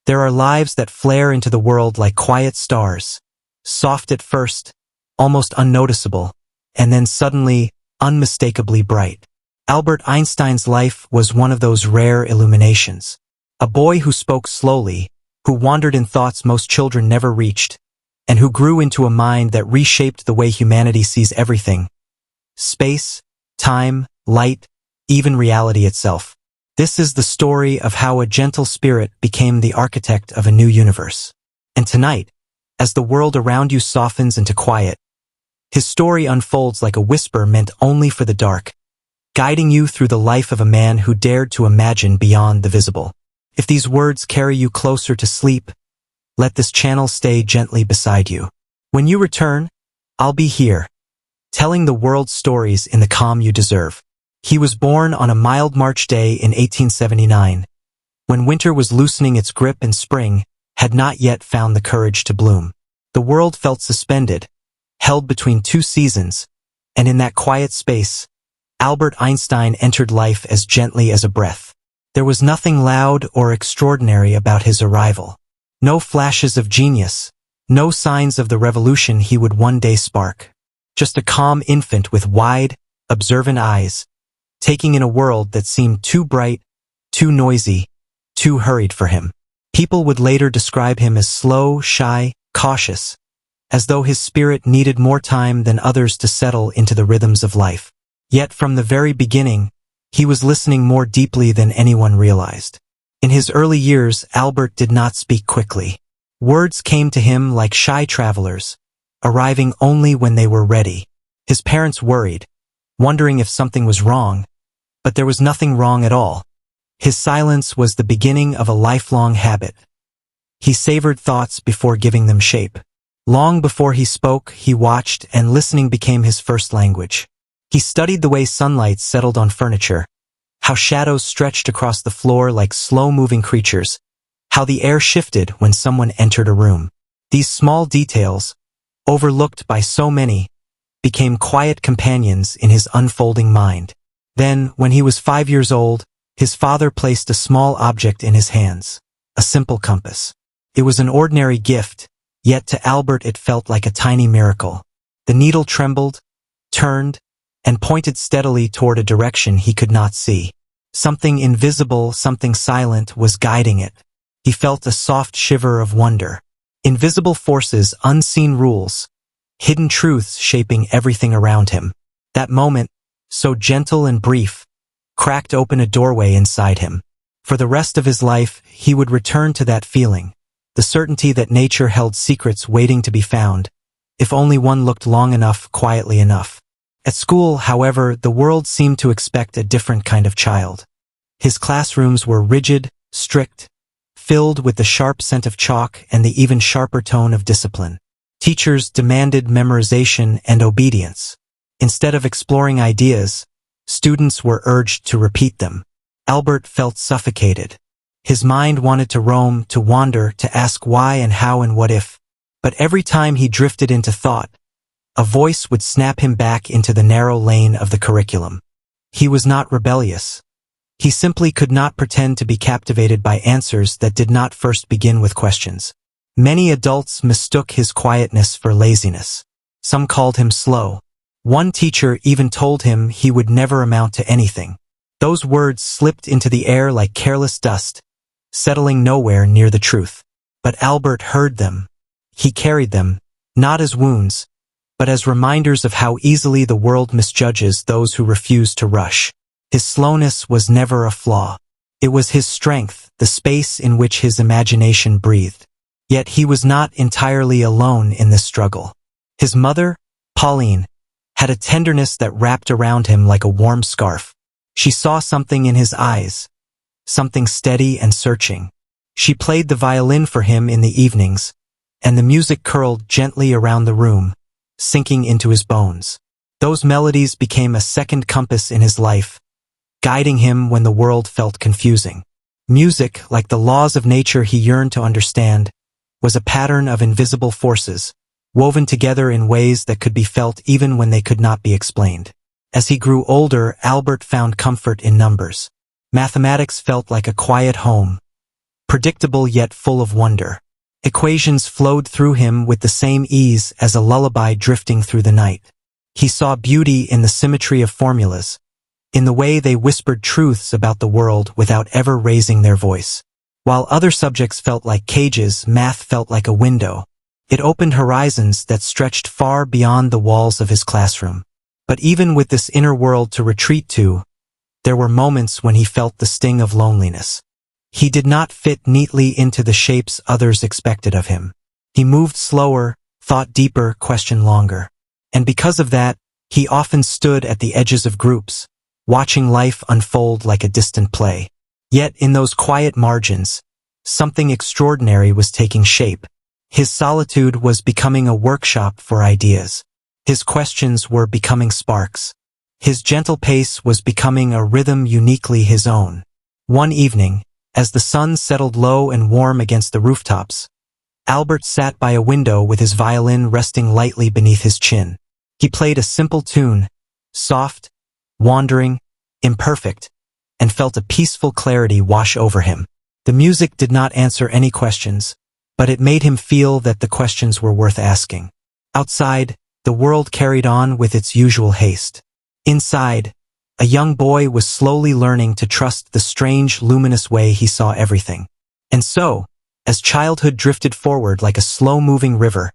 There are lives that flare into the world like quiet stars, soft at first, almost unnoticeable, and then suddenly, unmistakably bright. Albert Einstein's life was one of those rare illuminations. A boy who spoke slowly, who wandered in thoughts most children never reached, and who grew into a mind that reshaped the way humanity sees everything: space, time, light, even reality itself. This is the story of how a gentle spirit became the architect of a new universe. And tonight, as the world around you softens into quiet, his story unfolds like a whisper meant only for the dark, guiding you through the life of a man who dared to imagine beyond the visible. If these words carry you closer to sleep, let this channel stay gently beside you. When you return, I'll be here, telling the world's stories in the calm you deserve. He was born on a mild March day in 1879, when winter was loosening its grip and spring had not yet found the courage to bloom. The world felt suspended, held between two seasons, and in that quiet space, Albert Einstein entered life as gently as a breath. There was nothing loud or extraordinary about his arrival. No flashes of genius, no signs of the revolution he would one day spark. Just a calm infant with wide, observant eyes, taking in a world that seemed too bright, too noisy, too hurried for him. People would later describe him as slow, shy, cautious, as though his spirit needed more time than others to settle into the rhythms of life. Yet from the very beginning, he was listening more deeply than anyone realized. In his early years, Albert did not speak quickly. Words came to him like shy travelers, arriving only when they were ready. His parents worried, wondering if something was wrong, but there was nothing wrong at all. His silence was the beginning of a lifelong habit. He savored thoughts before giving them shape. Long before he spoke, he watched, and listening became his first language. He studied the way sunlight settled on furniture, how shadows stretched across the floor like slow-moving creatures, how the air shifted when someone entered a room. These small details, overlooked by so many, became quiet companions in his unfolding mind. Then, when he was 5 years old, his father placed a small object in his hands, a simple compass. It was an ordinary gift, yet to Albert it felt like a tiny miracle. The needle trembled, turned, and pointed steadily toward a direction he could not see. Something invisible, something silent, was guiding it. He felt a soft shiver of wonder. Invisible forces, unseen rules, hidden truths shaping everything around him. That moment, so gentle and brief, cracked open a doorway inside him. For the rest of his life, he would return to that feeling, the certainty that nature held secrets waiting to be found, if only one looked long enough, quietly enough. At school, however, the world seemed to expect a different kind of child. His classrooms were rigid, strict, filled with the sharp scent of chalk and the even sharper tone of discipline. Teachers demanded memorization and obedience. Instead of exploring ideas, students were urged to repeat them. Albert felt suffocated. His mind wanted to roam, to wander, to ask why and how and what if. But every time he drifted into thought, a voice would snap him back into the narrow lane of the curriculum. He was not rebellious. He simply could not pretend to be captivated by answers that did not first begin with questions. Many adults mistook his quietness for laziness. Some called him slow. One teacher even told him he would never amount to anything. Those words slipped into the air like careless dust, settling nowhere near the truth. But Albert heard them. He carried them, not as wounds, but as reminders of how easily the world misjudges those who refuse to rush. His slowness was never a flaw. It was his strength, the space in which his imagination breathed. Yet he was not entirely alone in this struggle. His mother, Pauline, had a tenderness that wrapped around him like a warm scarf. She saw something in his eyes, something steady and searching. She played the violin for him in the evenings, and the music curled gently around the room, sinking into his bones. Those melodies became a second compass in his life, guiding him when the world felt confusing. Music, like the laws of nature he yearned to understand, was a pattern of invisible forces, woven together in ways that could be felt even when they could not be explained. As he grew older, Albert found comfort in numbers. Mathematics felt like a quiet home, predictable yet full of wonder. Equations flowed through him with the same ease as a lullaby drifting through the night. He saw beauty in the symmetry of formulas, in the way they whispered truths about the world without ever raising their voice. While other subjects felt like cages, math felt like a window. It opened horizons that stretched far beyond the walls of his classroom. But even with this inner world to retreat to, there were moments when he felt the sting of loneliness. He did not fit neatly into the shapes others expected of him. He moved slower, thought deeper, questioned longer. And because of that, he often stood at the edges of groups, watching life unfold like a distant play. Yet in those quiet margins, something extraordinary was taking shape. His solitude was becoming a workshop for ideas. His questions were becoming sparks. His gentle pace was becoming a rhythm uniquely his own. One evening, as the sun settled low and warm against the rooftops, Albert sat by a window with his violin resting lightly beneath his chin. He played a simple tune, soft, wandering, imperfect, and felt a peaceful clarity wash over him. The music did not answer any questions, but it made him feel that the questions were worth asking. Outside, the world carried on with its usual haste. Inside, a young boy was slowly learning to trust the strange, luminous way he saw everything. And so, as childhood drifted forward like a slow-moving river,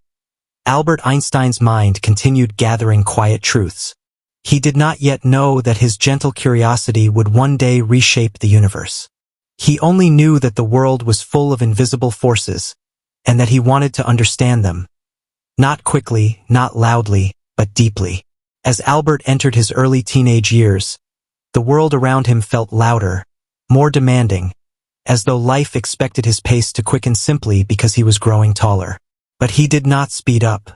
Albert Einstein's mind continued gathering quiet truths. He did not yet know that his gentle curiosity would one day reshape the universe. He only knew that the world was full of invisible forces, and that he wanted to understand them. Not quickly, not loudly, but deeply. As Albert entered his early teenage years, the world around him felt louder, more demanding, as though life expected his pace to quicken simply because he was growing taller. But he did not speed up.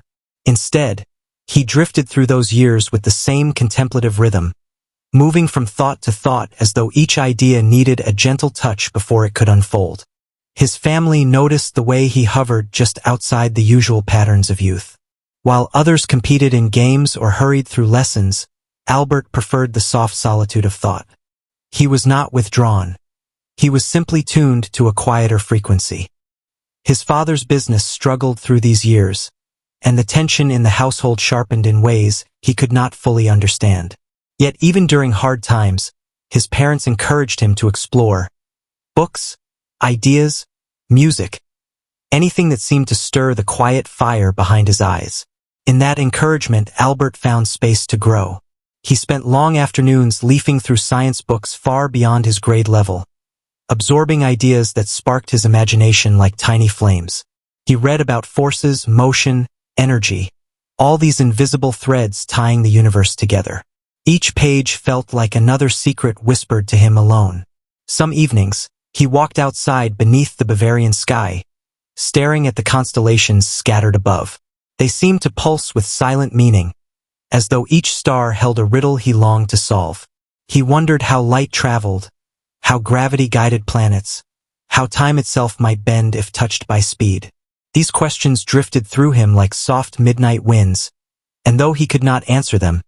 Instead, he drifted through those years with the same contemplative rhythm, moving from thought to thought as though each idea needed a gentle touch before it could unfold. His family noticed the way he hovered just outside the usual patterns of youth. While others competed in games or hurried through lessons, Albert preferred the soft solitude of thought. He was not withdrawn. He was simply tuned to a quieter frequency. His father's business struggled through these years, and the tension in the household sharpened in ways he could not fully understand. Yet even during hard times, his parents encouraged him to explore books, ideas, music, anything that seemed to stir the quiet fire behind his eyes. In that encouragement, Albert found space to grow. He spent long afternoons leafing through science books far beyond his grade level, absorbing ideas that sparked his imagination like tiny flames. He read about forces, motion, energy, all these invisible threads tying the universe together. Each page felt like another secret whispered to him alone. Some evenings, he walked outside beneath the Bavarian sky, staring at the constellations scattered above. They seemed to pulse with silent meaning, as though each star held a riddle he longed to solve. He wondered how light traveled, how gravity guided planets, how time itself might bend if touched by speed. These questions drifted through him like soft midnight winds, and though he could not answer them,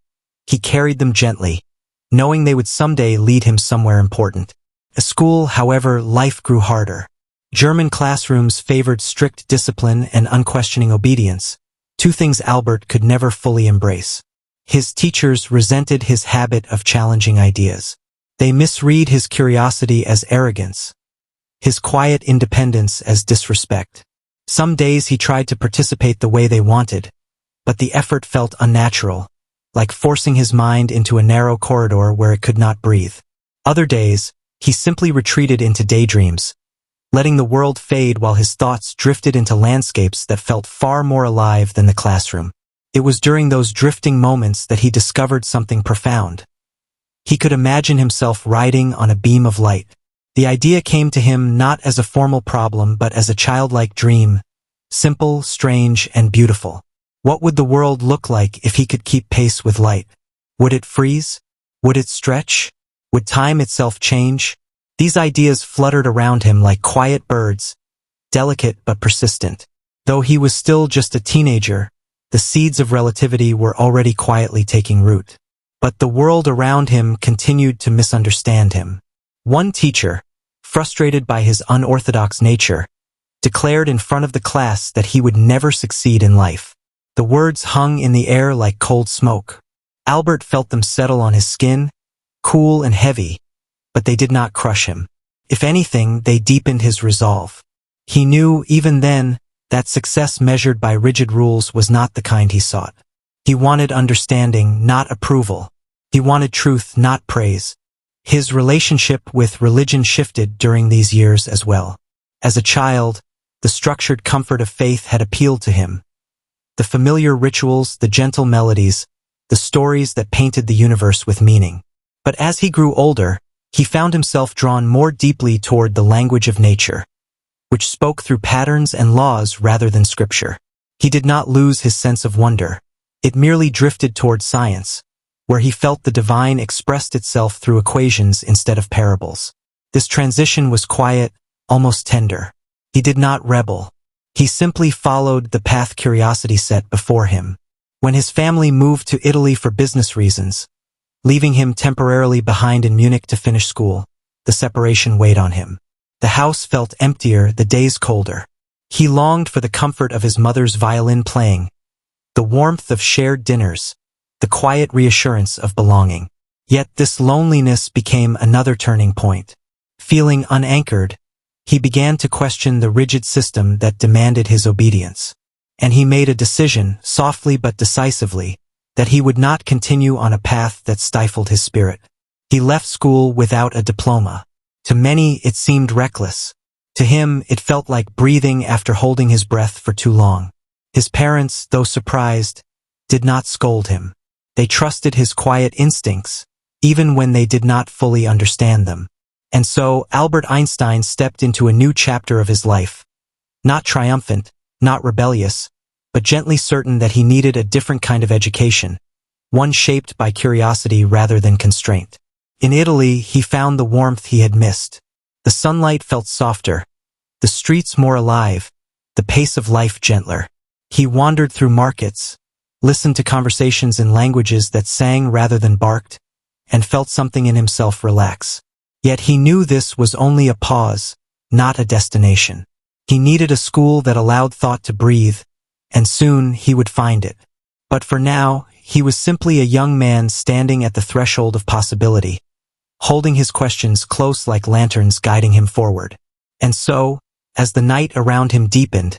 he carried them gently, knowing they would someday lead him somewhere important. At school, however, life grew harder. German classrooms favored strict discipline and unquestioning obedience, two things Albert could never fully embrace. His teachers resented his habit of challenging ideas. They misread his curiosity as arrogance, his quiet independence as disrespect. Some days he tried to participate the way they wanted, but the effort felt unnatural, like forcing his mind into a narrow corridor where it could not breathe. Other days, he simply retreated into daydreams, letting the world fade while his thoughts drifted into landscapes that felt far more alive than the classroom. It was during those drifting moments that he discovered something profound. He could imagine himself riding on a beam of light. The idea came to him not as a formal problem but as a childlike dream, simple, strange, and beautiful. What would the world look like if he could keep pace with light? Would it freeze? Would it stretch? Would time itself change? These ideas fluttered around him like quiet birds, delicate but persistent. Though he was still just a teenager, the seeds of relativity were already quietly taking root. But the world around him continued to misunderstand him. One teacher, frustrated by his unorthodox nature, declared in front of the class that he would never succeed in life. The words hung in the air like cold smoke. Albert felt them settle on his skin, cool and heavy, but they did not crush him. If anything, they deepened his resolve. He knew, even then, that success measured by rigid rules was not the kind he sought. He wanted understanding, not approval. He wanted truth, not praise. His relationship with religion shifted during these years as well. As a child, the structured comfort of faith had appealed to him. The familiar rituals, the gentle melodies, the stories that painted the universe with meaning. But as he grew older, he found himself drawn more deeply toward the language of nature, which spoke through patterns and laws rather than scripture. He did not lose his sense of wonder. It merely drifted toward science, where he felt the divine expressed itself through equations instead of parables. This transition was quiet, almost tender. He did not rebel. He simply followed the path curiosity set before him. When his family moved to Italy for business reasons, leaving him temporarily behind in Munich to finish school, the separation weighed on him. The house felt emptier, the days colder. He longed for the comfort of his mother's violin playing, the warmth of shared dinners, the quiet reassurance of belonging. Yet this loneliness became another turning point. Feeling unanchored, he began to question the rigid system that demanded his obedience. And he made a decision, softly but decisively, that he would not continue on a path that stifled his spirit. He left school without a diploma. To many, it seemed reckless. To him, it felt like breathing after holding his breath for too long. His parents, though surprised, did not scold him. They trusted his quiet instincts, even when they did not fully understand them. And so, Albert Einstein stepped into a new chapter of his life. Not triumphant, not rebellious, but gently certain that he needed a different kind of education, one shaped by curiosity rather than constraint. In Italy, he found the warmth he had missed. The sunlight felt softer, the streets more alive, the pace of life gentler. He wandered through markets, listened to conversations in languages that sang rather than barked, and felt something in himself relax. Yet he knew this was only a pause, not a destination. He needed a school that allowed thought to breathe, and soon he would find it. But for now, he was simply a young man standing at the threshold of possibility, holding his questions close like lanterns guiding him forward. And so, as the night around him deepened,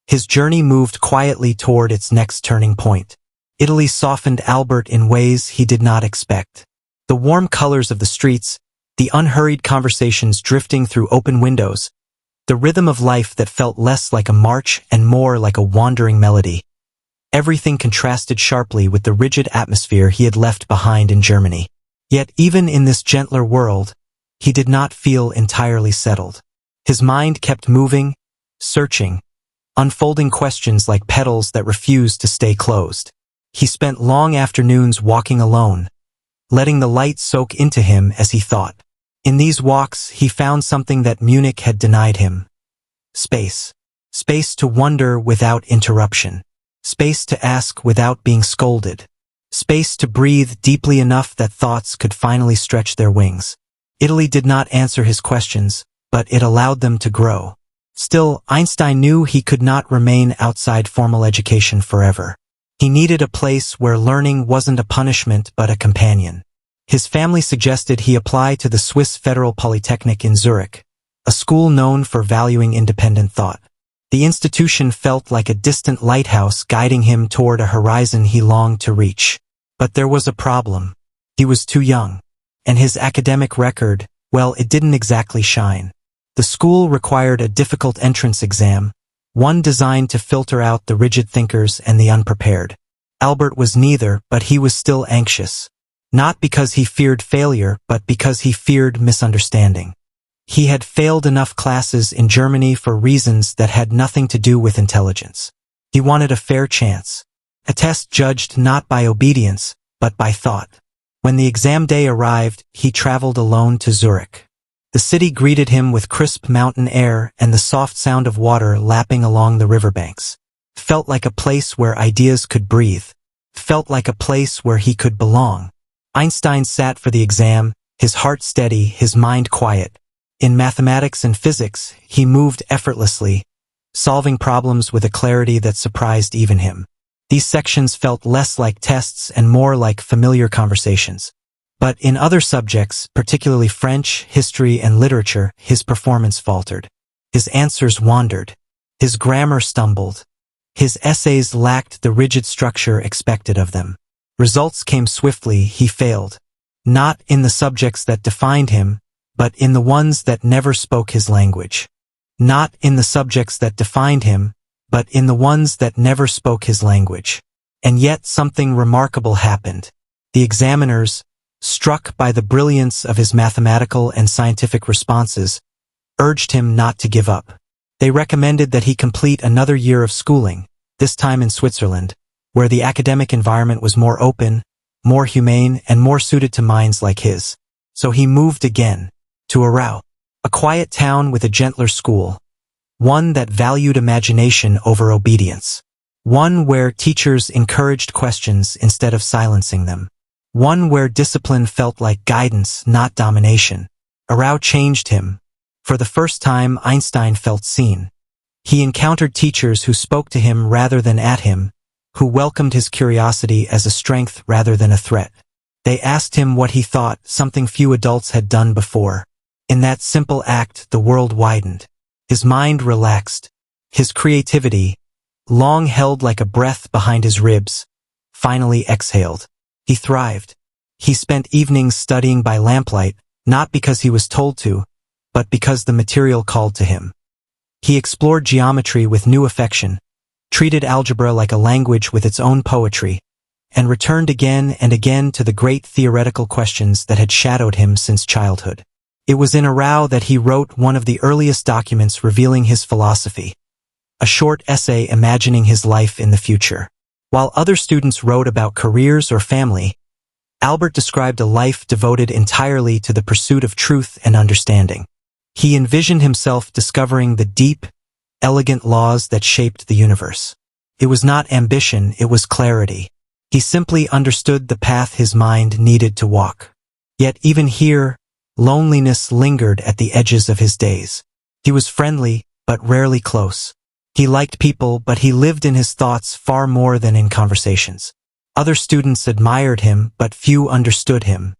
his journey moved quietly toward its next turning point. Italy softened Albert in ways he did not expect. The warm colors of the streets, the unhurried conversations drifting through open windows, the rhythm of life that felt less like a march and more like a wandering melody. Everything contrasted sharply with the rigid atmosphere he had left behind in Germany. Yet even in this gentler world, he did not feel entirely settled. His mind kept moving, searching, unfolding questions like petals that refused to stay closed. He spent long afternoons walking alone, letting the light soak into him as he thought. In these walks, he found something that Munich had denied him. Space. Space to wonder without interruption. Space to ask without being scolded. Space to breathe deeply enough that thoughts could finally stretch their wings. Italy did not answer his questions, but it allowed them to grow. Still, Einstein knew he could not remain outside formal education forever. He needed a place where learning wasn't a punishment but a companion. His family suggested he apply to the Swiss Federal Polytechnic in Zurich, a school known for valuing independent thought. The institution felt like a distant lighthouse guiding him toward a horizon he longed to reach. But there was a problem. He was too young. And his academic record, well, it didn't exactly shine. The school required a difficult entrance exam, one designed to filter out the rigid thinkers and the unprepared. Albert was neither, but he was still anxious. Not because he feared failure, but because he feared misunderstanding. He had failed enough classes in Germany for reasons that had nothing to do with intelligence. He wanted a fair chance. A test judged not by obedience, but by thought. When the exam day arrived, he traveled alone to Zurich. The city greeted him with crisp mountain air and the soft sound of water lapping along the riverbanks. Felt like a place where ideas could breathe. Felt like a place where he could belong. Einstein sat for the exam, his heart steady, his mind quiet. In mathematics and physics, he moved effortlessly, solving problems with a clarity that surprised even him. These sections felt less like tests and more like familiar conversations. But in other subjects, particularly French, history, and literature, his performance faltered. His answers wandered. His grammar stumbled. His essays lacked the rigid structure expected of them. Results came swiftly. He failed. Not in the subjects that defined him, but in the ones that never spoke his language. Not in the subjects that defined him, but in the ones that never spoke his language. And yet something remarkable happened. The examiners, struck by the brilliance of his mathematical and scientific responses, urged him not to give up. They recommended that he complete another year of schooling, this time in Switzerland, where the academic environment was more open, more humane, and more suited to minds like his. So he moved again, to Aarau, a quiet town with a gentler school, one that valued imagination over obedience, one where teachers encouraged questions instead of silencing them, one where discipline felt like guidance, not domination. Aarau changed him. For the first time, Einstein felt seen. He encountered teachers who spoke to him rather than at him, who welcomed his curiosity as a strength rather than a threat. They asked him what he thought, something few adults had done before. In that simple act, the world widened. His mind relaxed. His creativity, long held like a breath behind his ribs, finally exhaled. He thrived. He spent evenings studying by lamplight, not because he was told to, but because the material called to him. He explored geometry with new affection, treated algebra like a language with its own poetry, and returned again and again to the great theoretical questions that had shadowed him since childhood. It was in Aarau that he wrote one of the earliest documents revealing his philosophy, a short essay imagining his life in the future. While other students wrote about careers or family, Albert described a life devoted entirely to the pursuit of truth and understanding. He envisioned himself discovering the deep, elegant laws that shaped the universe. It was not ambition, it was clarity. He simply understood the path his mind needed to walk. Yet even here, loneliness lingered at the edges of his days. He was friendly, but rarely close. He liked people, but he lived in his thoughts far more than in conversations. Other students admired him, but few understood him.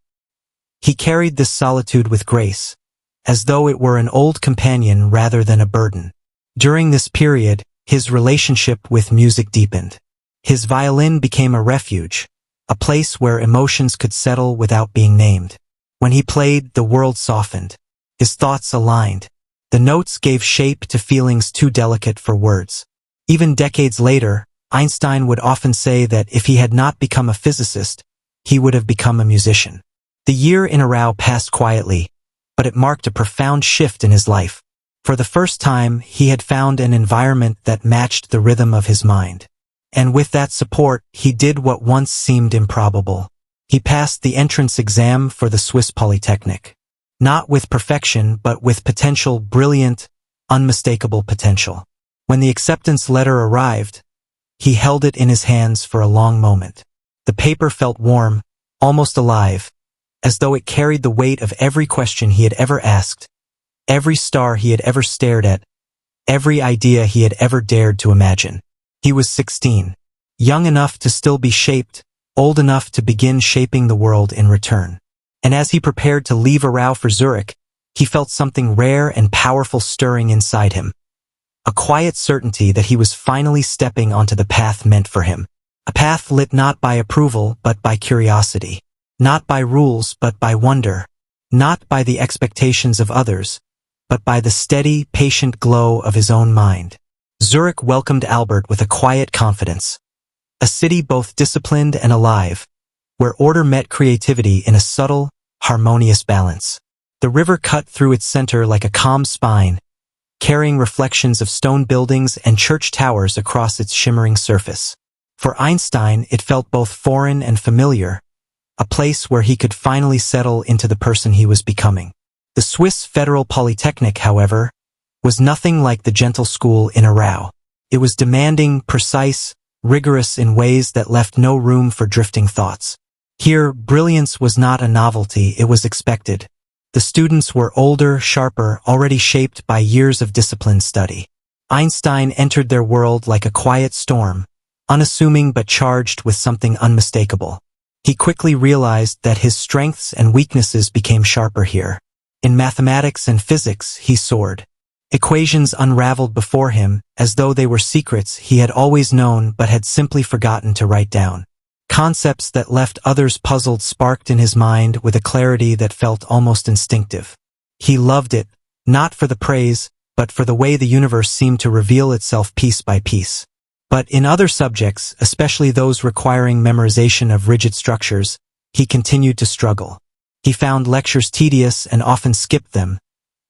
He carried this solitude with grace, as though it were an old companion rather than a burden. During this period, his relationship with music deepened. His violin became a refuge, a place where emotions could settle without being named. When he played, the world softened. His thoughts aligned. The notes gave shape to feelings too delicate for words. Even decades later, Einstein would often say that if he had not become a physicist, he would have become a musician. The year in Aarau passed quietly, but it marked a profound shift in his life. For the first time, he had found an environment that matched the rhythm of his mind. And with that support, he did what once seemed improbable. He passed the entrance exam for the Swiss Polytechnic. Not with perfection, but with potential, brilliant, unmistakable potential. When the acceptance letter arrived, he held it in his hands for a long moment. The paper felt warm, almost alive, as though it carried the weight of every question he had ever asked, every star he had ever stared at, every idea he had ever dared to imagine. He was 16, young enough to still be shaped, old enough to begin shaping the world in return. And as he prepared to leave Aarau for Zurich, he felt something rare and powerful stirring inside him. A quiet certainty that he was finally stepping onto the path meant for him. A path lit not by approval, but by curiosity. Not by rules, but by wonder. Not by the expectations of others, but by the steady, patient glow of his own mind. Zurich welcomed Albert with a quiet confidence. A city both disciplined and alive, where order met creativity in a subtle, harmonious balance. The river cut through its center like a calm spine, carrying reflections of stone buildings and church towers across its shimmering surface. For Einstein, it felt both foreign and familiar, a place where he could finally settle into the person he was becoming. The Swiss Federal Polytechnic, however, was nothing like the gentle school in Aarau. It was demanding, precise, rigorous in ways that left no room for drifting thoughts. Here, brilliance was not a novelty, it was expected. The students were older, sharper, already shaped by years of disciplined study. Einstein entered their world like a quiet storm, unassuming but charged with something unmistakable. He quickly realized that his strengths and weaknesses became sharper here. In mathematics and physics, he soared. Equations unraveled before him, as though they were secrets he had always known but had simply forgotten to write down. Concepts that left others puzzled sparked in his mind with a clarity that felt almost instinctive. He loved it, not for the praise, but for the way the universe seemed to reveal itself piece by piece. But in other subjects, especially those requiring memorization of rigid structures, he continued to struggle. He found lectures tedious and often skipped them,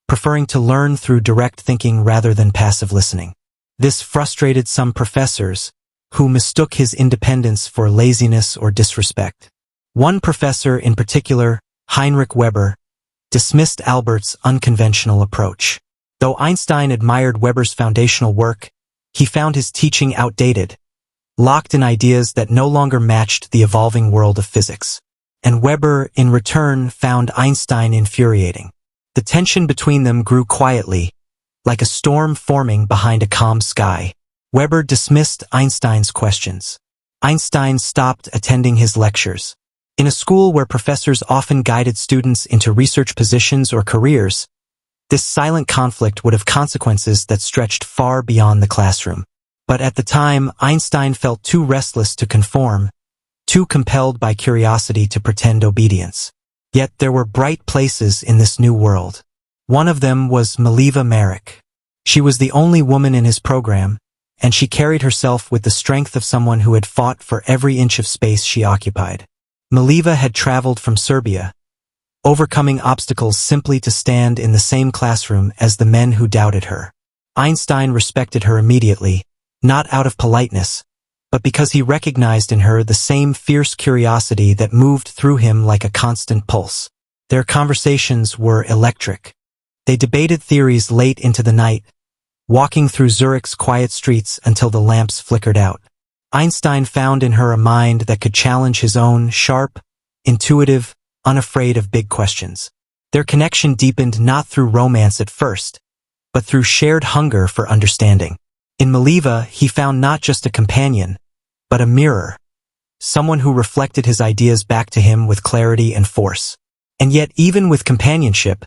preferring to learn through direct thinking rather than passive listening. This frustrated some professors, who mistook his independence for laziness or disrespect. One professor in particular, Heinrich Weber, dismissed Albert's unconventional approach. Though Einstein admired Weber's foundational work, he found his teaching outdated, locked in ideas that no longer matched the evolving world of physics. And Weber, in return, found Einstein infuriating. The tension between them grew quietly, like a storm forming behind a calm sky. Weber dismissed Einstein's questions. Einstein stopped attending his lectures. In a school where professors often guided students into research positions or careers, this silent conflict would have consequences that stretched far beyond the classroom. But at the time, Einstein felt too restless to conform, too compelled by curiosity to pretend obedience. Yet there were bright places in this new world. One of them was Mileva Maric. She was the only woman in his program, and she carried herself with the strength of someone who had fought for every inch of space she occupied. Mileva had traveled from Serbia, overcoming obstacles simply to stand in the same classroom as the men who doubted her. Einstein respected her immediately, not out of politeness, but because he recognized in her the same fierce curiosity that moved through him like a constant pulse. Their conversations were electric. They debated theories late into the night, walking through Zurich's quiet streets until the lamps flickered out. Einstein found in her a mind that could challenge his own, sharp, intuitive, unafraid of big questions. Their connection deepened not through romance at first, but through shared hunger for understanding. In Mileva, he found not just a companion, but a mirror, someone who reflected his ideas back to him with clarity and force. And yet, even with companionship,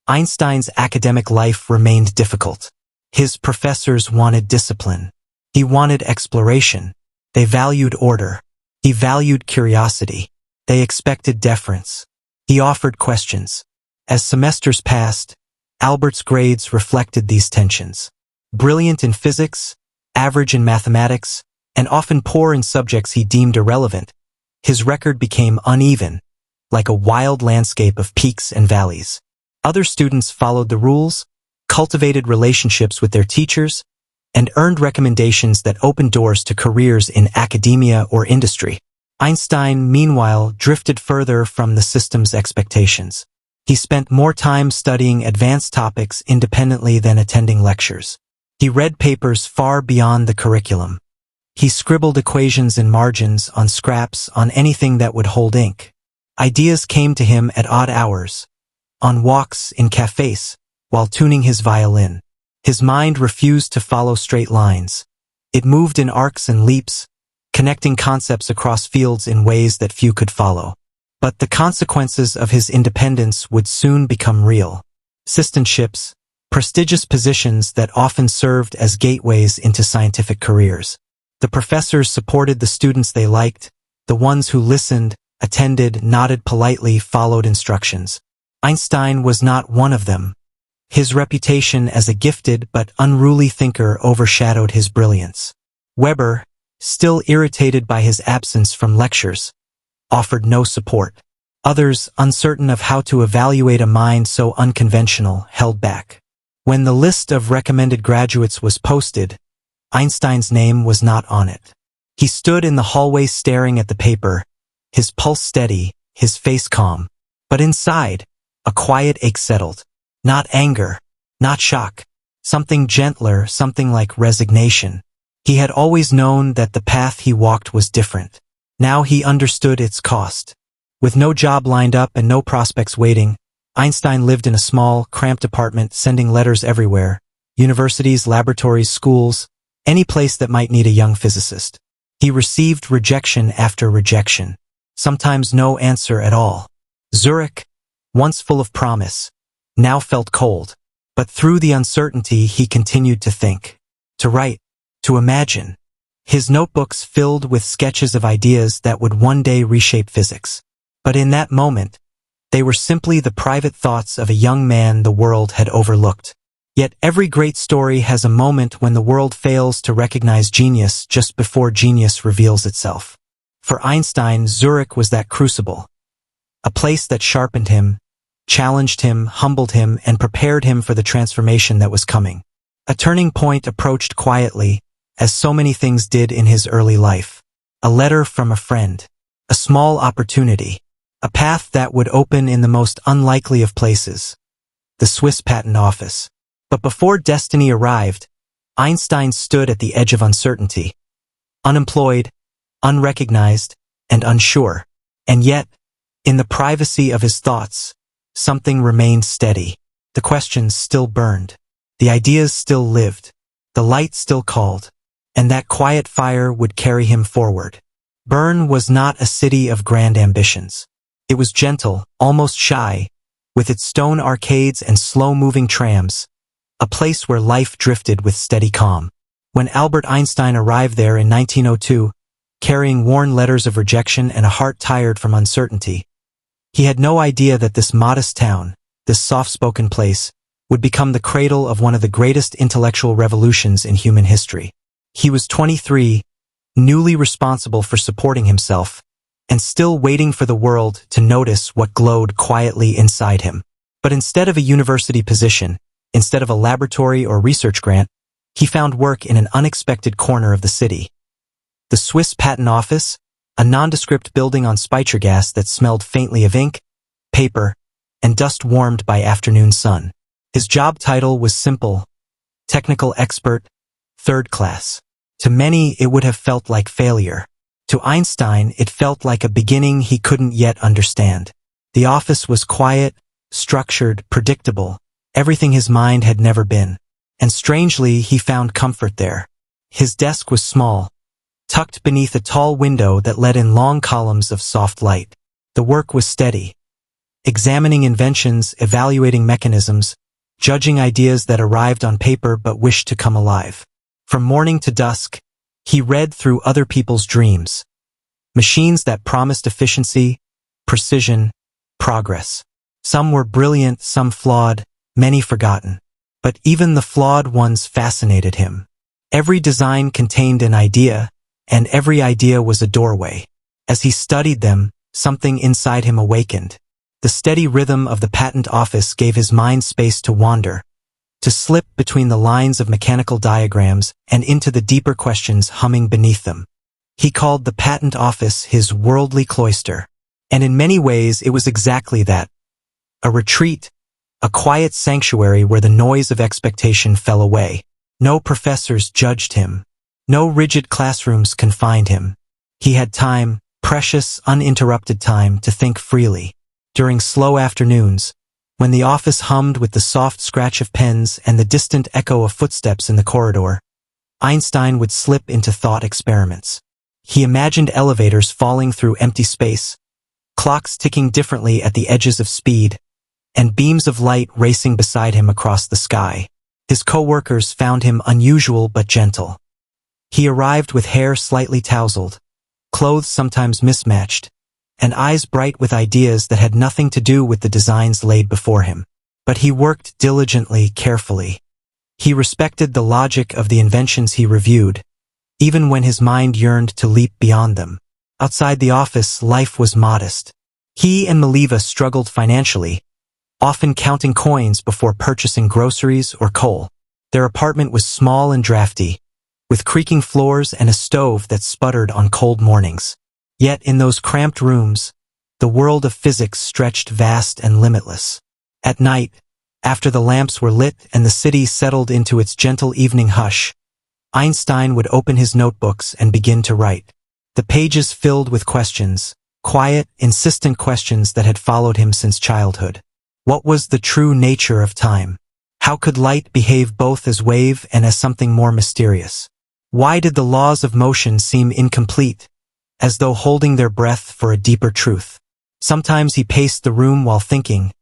Einstein's academic life remained difficult. His professors wanted discipline. He wanted exploration. They valued order. He valued curiosity. They expected deference. He offered questions. As semesters passed, Albert's grades reflected these tensions. Brilliant in physics, average in mathematics, and often poor in subjects he deemed irrelevant, his record became uneven, like a wild landscape of peaks and valleys. Other students followed the rules, cultivated relationships with their teachers, and earned recommendations that opened doors to careers in academia or industry. Einstein, meanwhile, drifted further from the system's expectations. He spent more time studying advanced topics independently than attending lectures. He read papers far beyond the curriculum. He scribbled equations in margins, on scraps, on anything that would hold ink. Ideas came to him at odd hours, on walks, in cafes, while tuning his violin. His mind refused to follow straight lines. It moved in arcs and leaps, connecting concepts across fields in ways that few could follow. But the consequences of his independence would soon become real. Assistantships, prestigious positions that often served as gateways into scientific careers. The professors supported the students they liked, the ones who listened, attended, nodded politely, followed instructions. Einstein was not one of them. His reputation as a gifted but unruly thinker overshadowed his brilliance. Weber, still irritated by his absence from lectures, offered no support. Others, uncertain of how to evaluate a mind so unconventional, held back. When the list of recommended graduates was posted, Einstein's name was not on it. He stood in the hallway staring at the paper, his pulse steady, his face calm. But inside, a quiet ache settled. Not anger, not shock. Something gentler, something like resignation. He had always known that the path he walked was different. Now he understood its cost. With no job lined up and no prospects waiting, Einstein lived in a small, cramped apartment, sending letters everywhere: universities, laboratories, schools, any place that might need a young physicist. He received rejection after rejection, sometimes no answer at all. Zurich, once full of promise, now felt cold. But through the uncertainty, he continued to think, to write, to imagine. His notebooks filled with sketches of ideas that would one day reshape physics. But in that moment, they were simply the private thoughts of a young man the world had overlooked. Yet every great story has a moment when the world fails to recognize genius just before genius reveals itself. For Einstein, Zurich was that crucible, a place that sharpened him, challenged him, humbled him, and prepared him for the transformation that was coming. A turning point approached quietly, as so many things did in his early life. A letter from a friend, a small opportunity, a path that would open in the most unlikely of places, the Swiss patent office. But before destiny arrived, Einstein stood at the edge of uncertainty, unemployed, unrecognized, and unsure. And yet, in the privacy of his thoughts, something remained steady. The questions still burned. The ideas still lived. The light still called. And that quiet fire would carry him forward. Bern was not a city of grand ambitions. It was gentle, almost shy, with its stone arcades and slow-moving trams, a place where life drifted with steady calm. When Albert Einstein arrived there in 1902, carrying worn letters of rejection and a heart tired from uncertainty, he had no idea that this modest town, this soft-spoken place, would become the cradle of one of the greatest intellectual revolutions in human history. He was 23, newly responsible for supporting himself, and still waiting for the world to notice what glowed quietly inside him. But instead of a university position, instead of a laboratory or research grant, he found work in an unexpected corner of the city. The Swiss patent office, a nondescript building on Speichergasse that smelled faintly of ink, paper, and dust warmed by afternoon sun. His job title was simple: technical expert, third class. To many, it would have felt like failure. To Einstein, it felt like a beginning he couldn't yet understand. The office was quiet, structured, predictable, everything his mind had never been. And strangely, he found comfort there. His desk was small, tucked beneath a tall window that let in long columns of soft light. The work was steady, examining inventions, evaluating mechanisms, judging ideas that arrived on paper but wished to come alive. From morning to dusk, he read through other people's dreams, machines that promised efficiency, precision, progress. Some were brilliant, some flawed, many forgotten. But even the flawed ones fascinated him. Every design contained an idea, and every idea was a doorway. As he studied them, something inside him awakened. The steady rhythm of the patent office gave his mind space to wander, to slip between the lines of mechanical diagrams and into the deeper questions humming beneath them. He called the patent office his worldly cloister. And in many ways it was exactly that. A retreat, a quiet sanctuary where the noise of expectation fell away. No professors judged him. No rigid classrooms confined him. He had time, precious, uninterrupted time, to think freely. During slow afternoons, when the office hummed with the soft scratch of pens and the distant echo of footsteps in the corridor, Einstein would slip into thought experiments. He imagined elevators falling through empty space, clocks ticking differently at the edges of speed, and beams of light racing beside him across the sky. His co-workers found him unusual but gentle. He arrived with hair slightly tousled, clothes sometimes mismatched, and eyes bright with ideas that had nothing to do with the designs laid before him. But he worked diligently, carefully. He respected the logic of the inventions he reviewed, even when his mind yearned to leap beyond them. Outside the office, life was modest. He and Maliva struggled financially, often counting coins before purchasing groceries or coal. Their apartment was small and drafty, with creaking floors and a stove that sputtered on cold mornings. Yet in those cramped rooms, the world of physics stretched vast and limitless. At night, after the lamps were lit and the city settled into its gentle evening hush, Einstein would open his notebooks and begin to write. The pages filled with questions, quiet, insistent questions that had followed him since childhood. What was the true nature of time? How could light behave both as wave and as something more mysterious? Why did the laws of motion seem incomplete, as though holding their breath for a deeper truth? Sometimes he paced the room while thinking,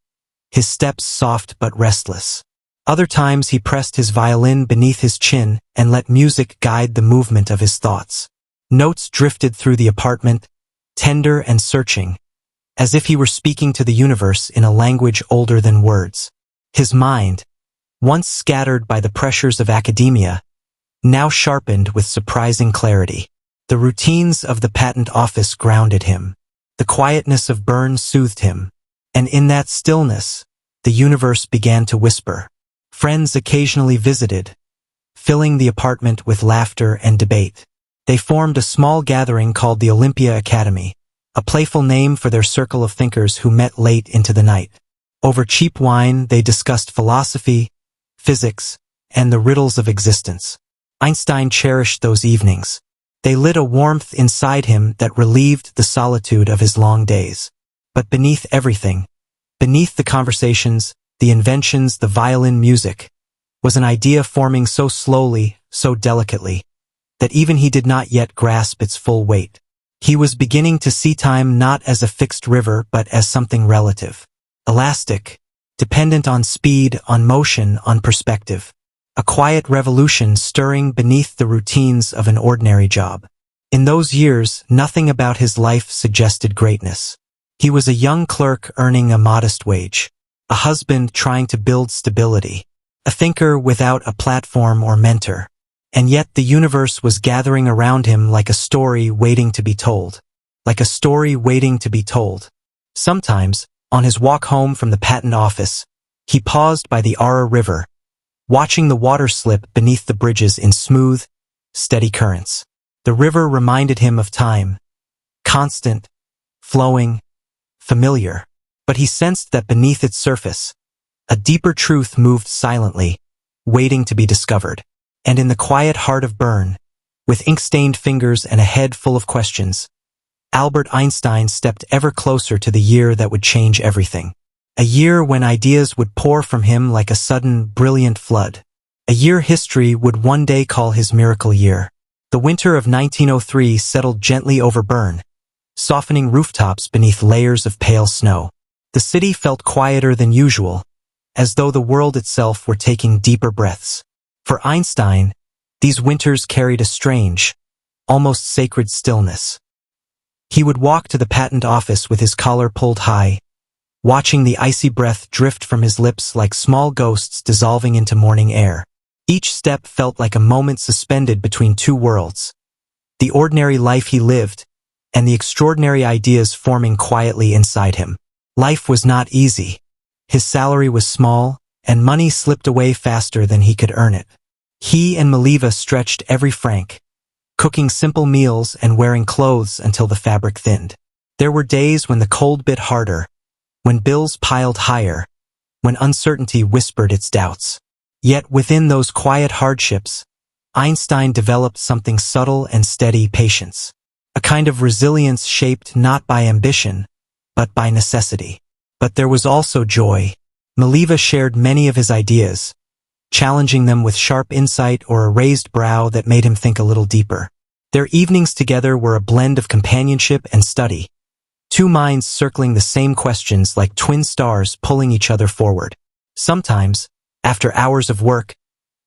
his steps soft but restless. Other times he pressed his violin beneath his chin and let music guide the movement of his thoughts. Notes drifted through the apartment, tender and searching, as if he were speaking to the universe in a language older than words. His mind, once scattered by the pressures of academia, now sharpened with surprising clarity. The routines of the patent office grounded him. The quietness of Bern soothed him. And in that stillness, the universe began to whisper. Friends occasionally visited, filling the apartment with laughter and debate. They formed a small gathering called the Olympia Academy, a playful name for their circle of thinkers who met late into the night. Over cheap wine, they discussed philosophy, physics, and the riddles of existence. Einstein cherished those evenings. They lit a warmth inside him that relieved the solitude of his long days. But beneath everything, beneath the conversations, the inventions, the violin music, was an idea forming so slowly, so delicately, that even he did not yet grasp its full weight. He was beginning to see time not as a fixed river but as something relative, elastic, dependent on speed, on motion, on perspective. A quiet revolution stirring beneath the routines of an ordinary job. In those years, nothing about his life suggested greatness. He was a young clerk earning a modest wage, a husband trying to build stability, a thinker without a platform or mentor. And yet the universe was gathering around him like a story waiting to be told. Like a story waiting to be told. Sometimes, on his walk home from the patent office, he paused by the Ara River, watching the water slip beneath the bridges in smooth, steady currents. The river reminded him of time, constant, flowing, familiar. But he sensed that beneath its surface, a deeper truth moved silently, waiting to be discovered. And in the quiet heart of Bern, with ink-stained fingers and a head full of questions, Albert Einstein stepped ever closer to the year that would change everything. A year when ideas would pour from him like a sudden, brilliant flood. A year history would one day call his miracle year. The winter of 1903 settled gently over Bern, softening rooftops beneath layers of pale snow. The city felt quieter than usual, as though the world itself were taking deeper breaths. For Einstein, these winters carried a strange, almost sacred stillness. He would walk to the patent office with his collar pulled high, watching the icy breath drift from his lips like small ghosts dissolving into morning air. Each step felt like a moment suspended between two worlds. The ordinary life he lived, and the extraordinary ideas forming quietly inside him. Life was not easy. His salary was small, and money slipped away faster than he could earn it. He and Maliva stretched every franc, cooking simple meals and wearing clothes until the fabric thinned. There were days when the cold bit harder, when bills piled higher, when uncertainty whispered its doubts. Yet within those quiet hardships, Einstein developed something subtle and steady: patience. A kind of resilience shaped not by ambition, but by necessity. But there was also joy. Maliva shared many of his ideas, challenging them with sharp insight or a raised brow that made him think a little deeper. Their evenings together were a blend of companionship and study. Two minds circling the same questions like twin stars pulling each other forward. Sometimes, after hours of work,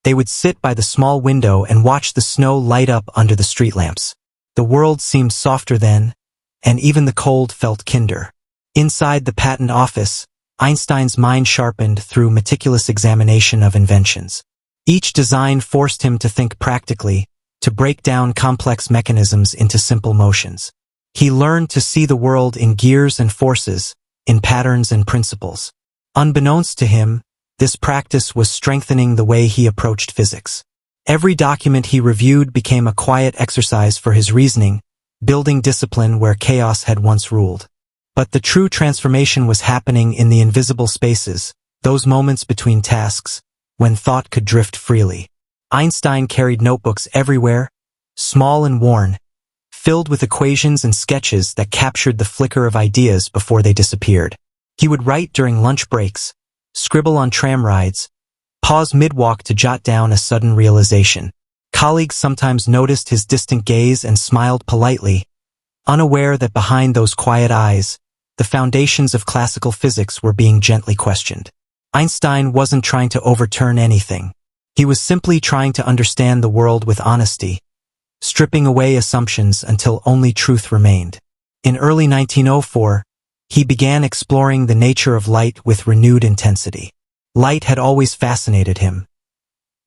they would sit by the small window and watch the snow light up under the street lamps. The world seemed softer then, and even the cold felt kinder. Inside the patent office, Einstein's mind sharpened through meticulous examination of inventions. Each design forced him to think practically, to break down complex mechanisms into simple motions. He learned to see the world in gears and forces, in patterns and principles. Unbeknownst to him, this practice was strengthening the way he approached physics. Every document he reviewed became a quiet exercise for his reasoning, building discipline where chaos had once ruled. But the true transformation was happening in the invisible spaces, those moments between tasks, when thought could drift freely. Einstein carried notebooks everywhere, small and worn, filled with equations and sketches that captured the flicker of ideas before they disappeared. He would write during lunch breaks, scribble on tram rides, pause mid-walk to jot down a sudden realization. Colleagues sometimes noticed his distant gaze and smiled politely, unaware that behind those quiet eyes, the foundations of classical physics were being gently questioned. Einstein wasn't trying to overturn anything. He was simply trying to understand the world with honesty, stripping away assumptions until only truth remained. In early 1904, he began exploring the nature of light with renewed intensity. Light had always fascinated him.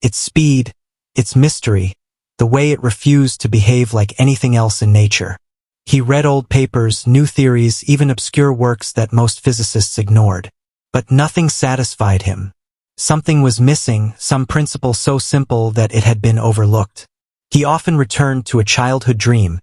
Its speed, its mystery, the way it refused to behave like anything else in nature. He read old papers, new theories, even obscure works that most physicists ignored. But nothing satisfied him. Something was missing, some principle so simple that it had been overlooked. He often returned to a childhood dream,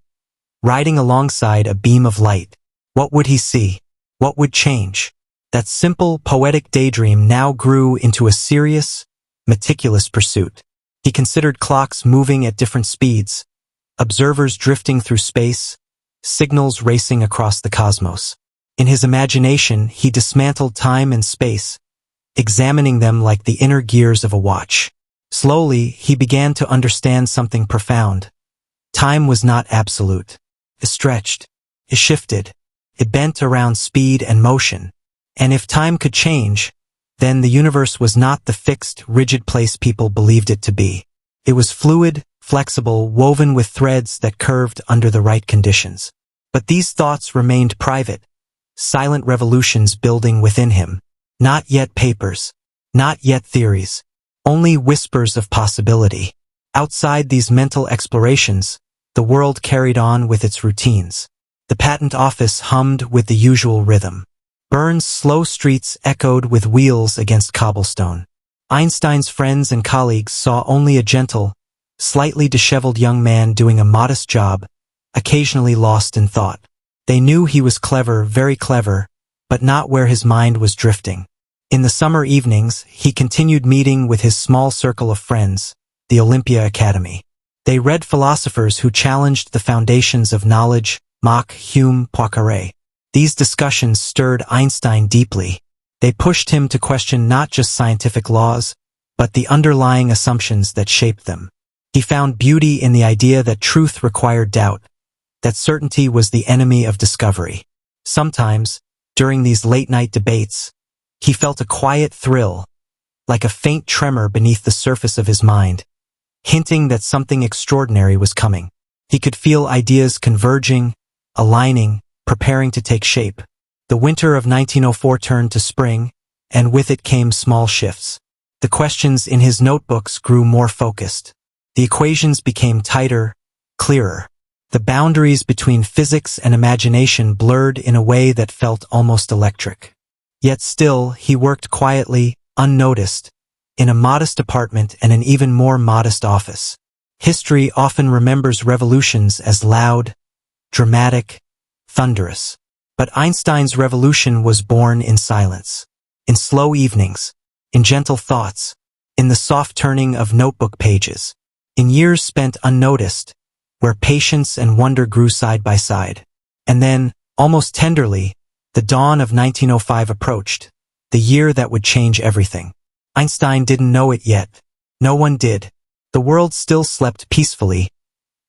riding alongside a beam of light. What would he see? What would change? That simple, poetic daydream now grew into a serious, meticulous pursuit. He considered clocks moving at different speeds, observers drifting through space, signals racing across the cosmos. In his imagination, he dismantled time and space, examining them like the inner gears of a watch. Slowly, he began to understand something profound. Time was not absolute. It stretched. It shifted. It bent around speed and motion. And if time could change, then the universe was not the fixed, rigid place people believed it to be. It was fluid, flexible, woven with threads that curved under the right conditions. But these thoughts remained private, silent revolutions building within him. Not yet papers. Not yet theories. Only whispers of possibility. Outside these mental explorations, the world carried on with its routines. The patent office hummed with the usual rhythm. Bern's slow streets echoed with wheels against cobblestone. Einstein's friends and colleagues saw only a gentle, slightly disheveled young man doing a modest job, occasionally lost in thought. They knew he was clever, very clever, but not where his mind was drifting. In the summer evenings, he continued meeting with his small circle of friends, the Olympia Academy. They read philosophers who challenged the foundations of knowledge, Mach, Hume, Poincaré. These discussions stirred Einstein deeply. They pushed him to question not just scientific laws, but the underlying assumptions that shaped them. He found beauty in the idea that truth required doubt, that certainty was the enemy of discovery. Sometimes, during these late-night debates, he felt a quiet thrill, like a faint tremor beneath the surface of his mind, hinting that something extraordinary was coming. He could feel ideas converging, aligning, preparing to take shape. The winter of 1904 turned to spring, and with it came small shifts. The questions in his notebooks grew more focused. The equations became tighter, clearer. The boundaries between physics and imagination blurred in a way that felt almost electric. Yet still, he worked quietly, unnoticed, in a modest apartment and an even more modest office. History often remembers revolutions as loud, dramatic, thunderous. But Einstein's revolution was born in silence, in slow evenings, in gentle thoughts, in the soft turning of notebook pages, in years spent unnoticed, where patience and wonder grew side by side. And then, almost tenderly, the dawn of 1905 approached, the year that would change everything. Einstein didn't know it yet. No one did. The world still slept peacefully,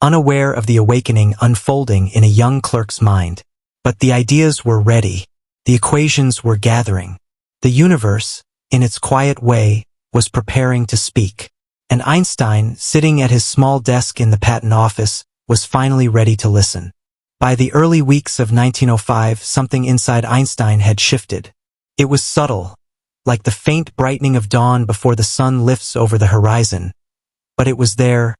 unaware of the awakening unfolding in a young clerk's mind. But the ideas were ready. The equations were gathering. The universe, in its quiet way, was preparing to speak. And Einstein, sitting at his small desk in the patent office, was finally ready to listen. By the early weeks of 1905, something inside Einstein had shifted. It was subtle, like the faint brightening of dawn before the sun lifts over the horizon. But it was there,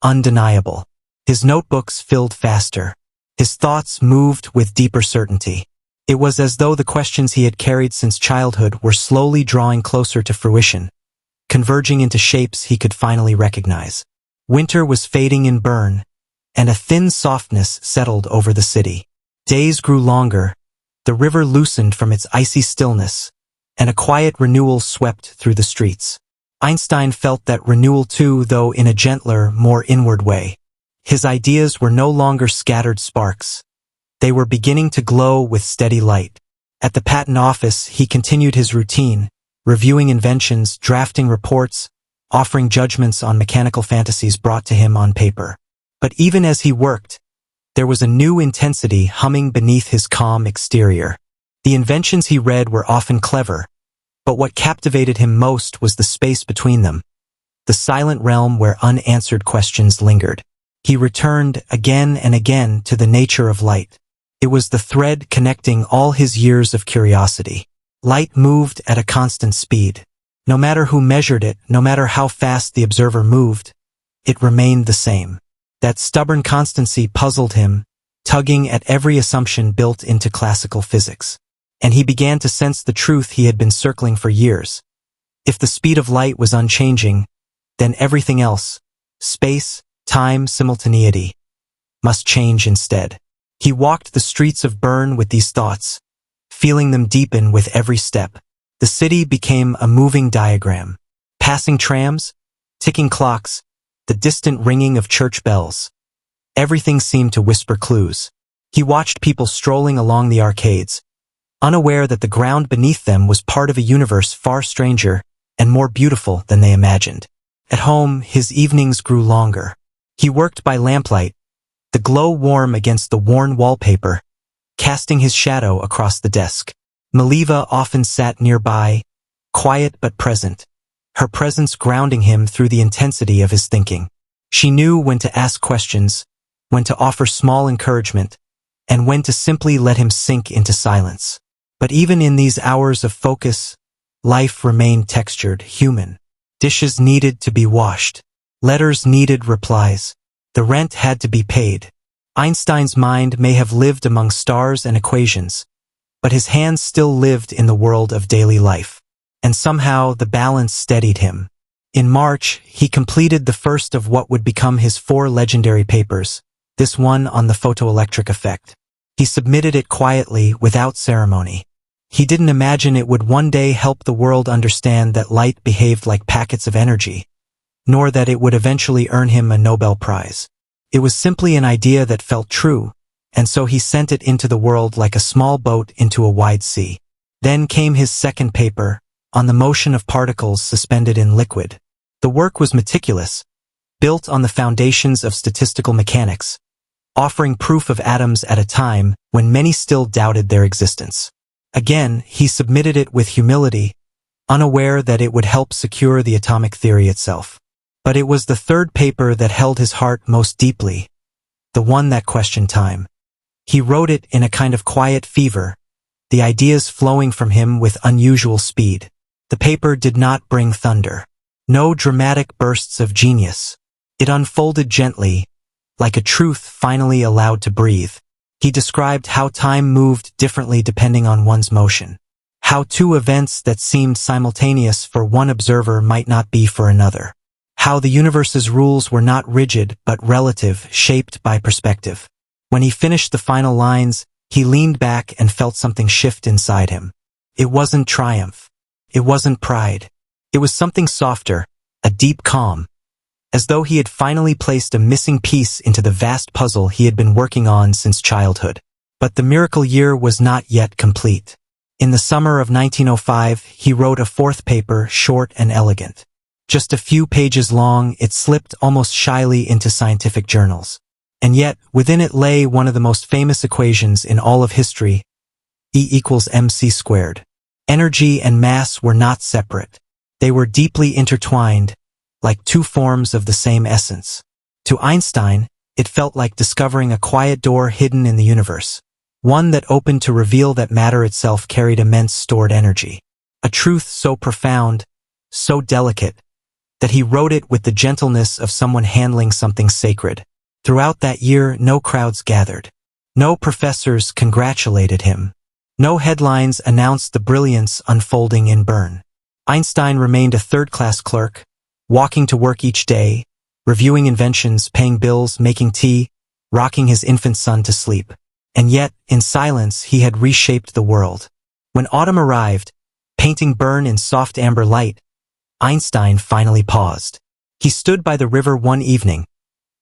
undeniable. His notebooks filled faster. His thoughts moved with deeper certainty. It was as though the questions he had carried since childhood were slowly drawing closer to fruition, converging into shapes he could finally recognize. Winter was fading in Bern, and a thin softness settled over the city. Days grew longer, the river loosened from its icy stillness, and a quiet renewal swept through the streets. Einstein felt that renewal too, though in a gentler, more inward way. His ideas were no longer scattered sparks. They were beginning to glow with steady light. At the patent office, he continued his routine, reviewing inventions, drafting reports, offering judgments on mechanical fantasies brought to him on paper. But even as he worked, there was a new intensity humming beneath his calm exterior. The inventions he read were often clever, but what captivated him most was the space between them, the silent realm where unanswered questions lingered. He returned again and again to the nature of light. It was the thread connecting all his years of curiosity. Light moved at a constant speed. No matter who measured it, no matter how fast the observer moved, it remained the same. That stubborn constancy puzzled him, tugging at every assumption built into classical physics. And he began to sense the truth he had been circling for years. If the speed of light was unchanging, then everything else, space, time, simultaneity, must change instead. He walked the streets of Bern with these thoughts, feeling them deepen with every step. The city became a moving diagram. Passing trams, ticking clocks, the distant ringing of church bells. Everything seemed to whisper clues. He watched people strolling along the arcades, unaware that the ground beneath them was part of a universe far stranger and more beautiful than they imagined. At home, his evenings grew longer. He worked by lamplight, the glow warm against the worn wallpaper, casting his shadow across the desk. Maliva often sat nearby, quiet but present, her presence grounding him through the intensity of his thinking. She knew when to ask questions, when to offer small encouragement, and when to simply let him sink into silence. But even in these hours of focus, life remained textured, human. Dishes needed to be washed. Letters needed replies. The rent had to be paid. Einstein's mind may have lived among stars and equations, but his hands still lived in the world of daily life. And somehow the balance steadied him. In March, he completed the first of what would become his 4 legendary papers, this one on the photoelectric effect. He submitted it quietly, without ceremony. He didn't imagine it would one day help the world understand that light behaved like packets of energy, nor that it would eventually earn him a Nobel Prize. It was simply an idea that felt true, and so he sent it into the world like a small boat into a wide sea. Then came his second paper, on the motion of particles suspended in liquid. The work was meticulous, built on the foundations of statistical mechanics, offering proof of atoms at a time when many still doubted their existence. Again, he submitted it with humility, unaware that it would help secure the atomic theory itself. But it was the third paper that held his heart most deeply, the one that questioned time. He wrote it in a kind of quiet fever, the ideas flowing from him with unusual speed. The paper did not bring thunder. No dramatic bursts of genius. It unfolded gently, like a truth finally allowed to breathe. He described how time moved differently depending on one's motion. How 2 events that seemed simultaneous for one observer might not be for another. How the universe's rules were not rigid but relative, shaped by perspective. When he finished the final lines, he leaned back and felt something shift inside him. It wasn't triumph. It wasn't pride. It was something softer, a deep calm, as though he had finally placed a missing piece into the vast puzzle he had been working on since childhood. But the miracle year was not yet complete. In the summer of 1905, he wrote a 4th paper, short and elegant. Just a few pages long, it slipped almost shyly into scientific journals. And yet, within it lay one of the most famous equations in all of history, E=mc². Energy and mass were not separate. They were deeply intertwined, like 2 forms of the same essence. To Einstein, it felt like discovering a quiet door hidden in the universe, one that opened to reveal that matter itself carried immense stored energy. A truth so profound, so delicate, that he wrote it with the gentleness of someone handling something sacred. Throughout that year, no crowds gathered. No professors congratulated him. No headlines announced the brilliance unfolding in Bern. Einstein remained a third-class clerk, walking to work each day, reviewing inventions, paying bills, making tea, rocking his infant son to sleep. And yet, in silence, he had reshaped the world. When autumn arrived, painting Bern in soft amber light, Einstein finally paused. He stood by the river one evening,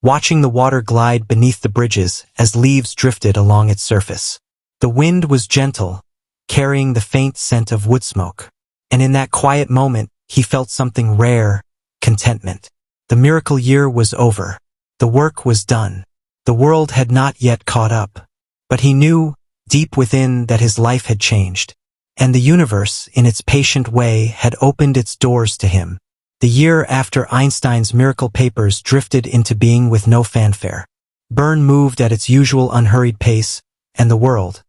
watching the water glide beneath the bridges as leaves drifted along its surface. The wind was gentle, carrying the faint scent of wood smoke. And in that quiet moment, he felt something rare, contentment. The miracle year was over. The work was done. The world had not yet caught up. But he knew, deep within, that his life had changed. And the universe, in its patient way, had opened its doors to him. The year after Einstein's miracle papers drifted into being with no fanfare. Bern moved at its usual unhurried pace, and the world,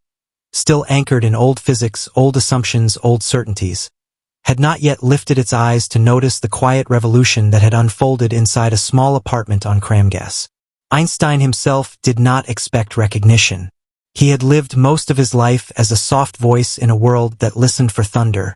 still anchored in old physics, old assumptions, old certainties, had not yet lifted its eyes to notice the quiet revolution that had unfolded inside a small apartment on Cramgas. Einstein himself did not expect recognition. He had lived most of his life as a soft voice in a world that listened for thunder,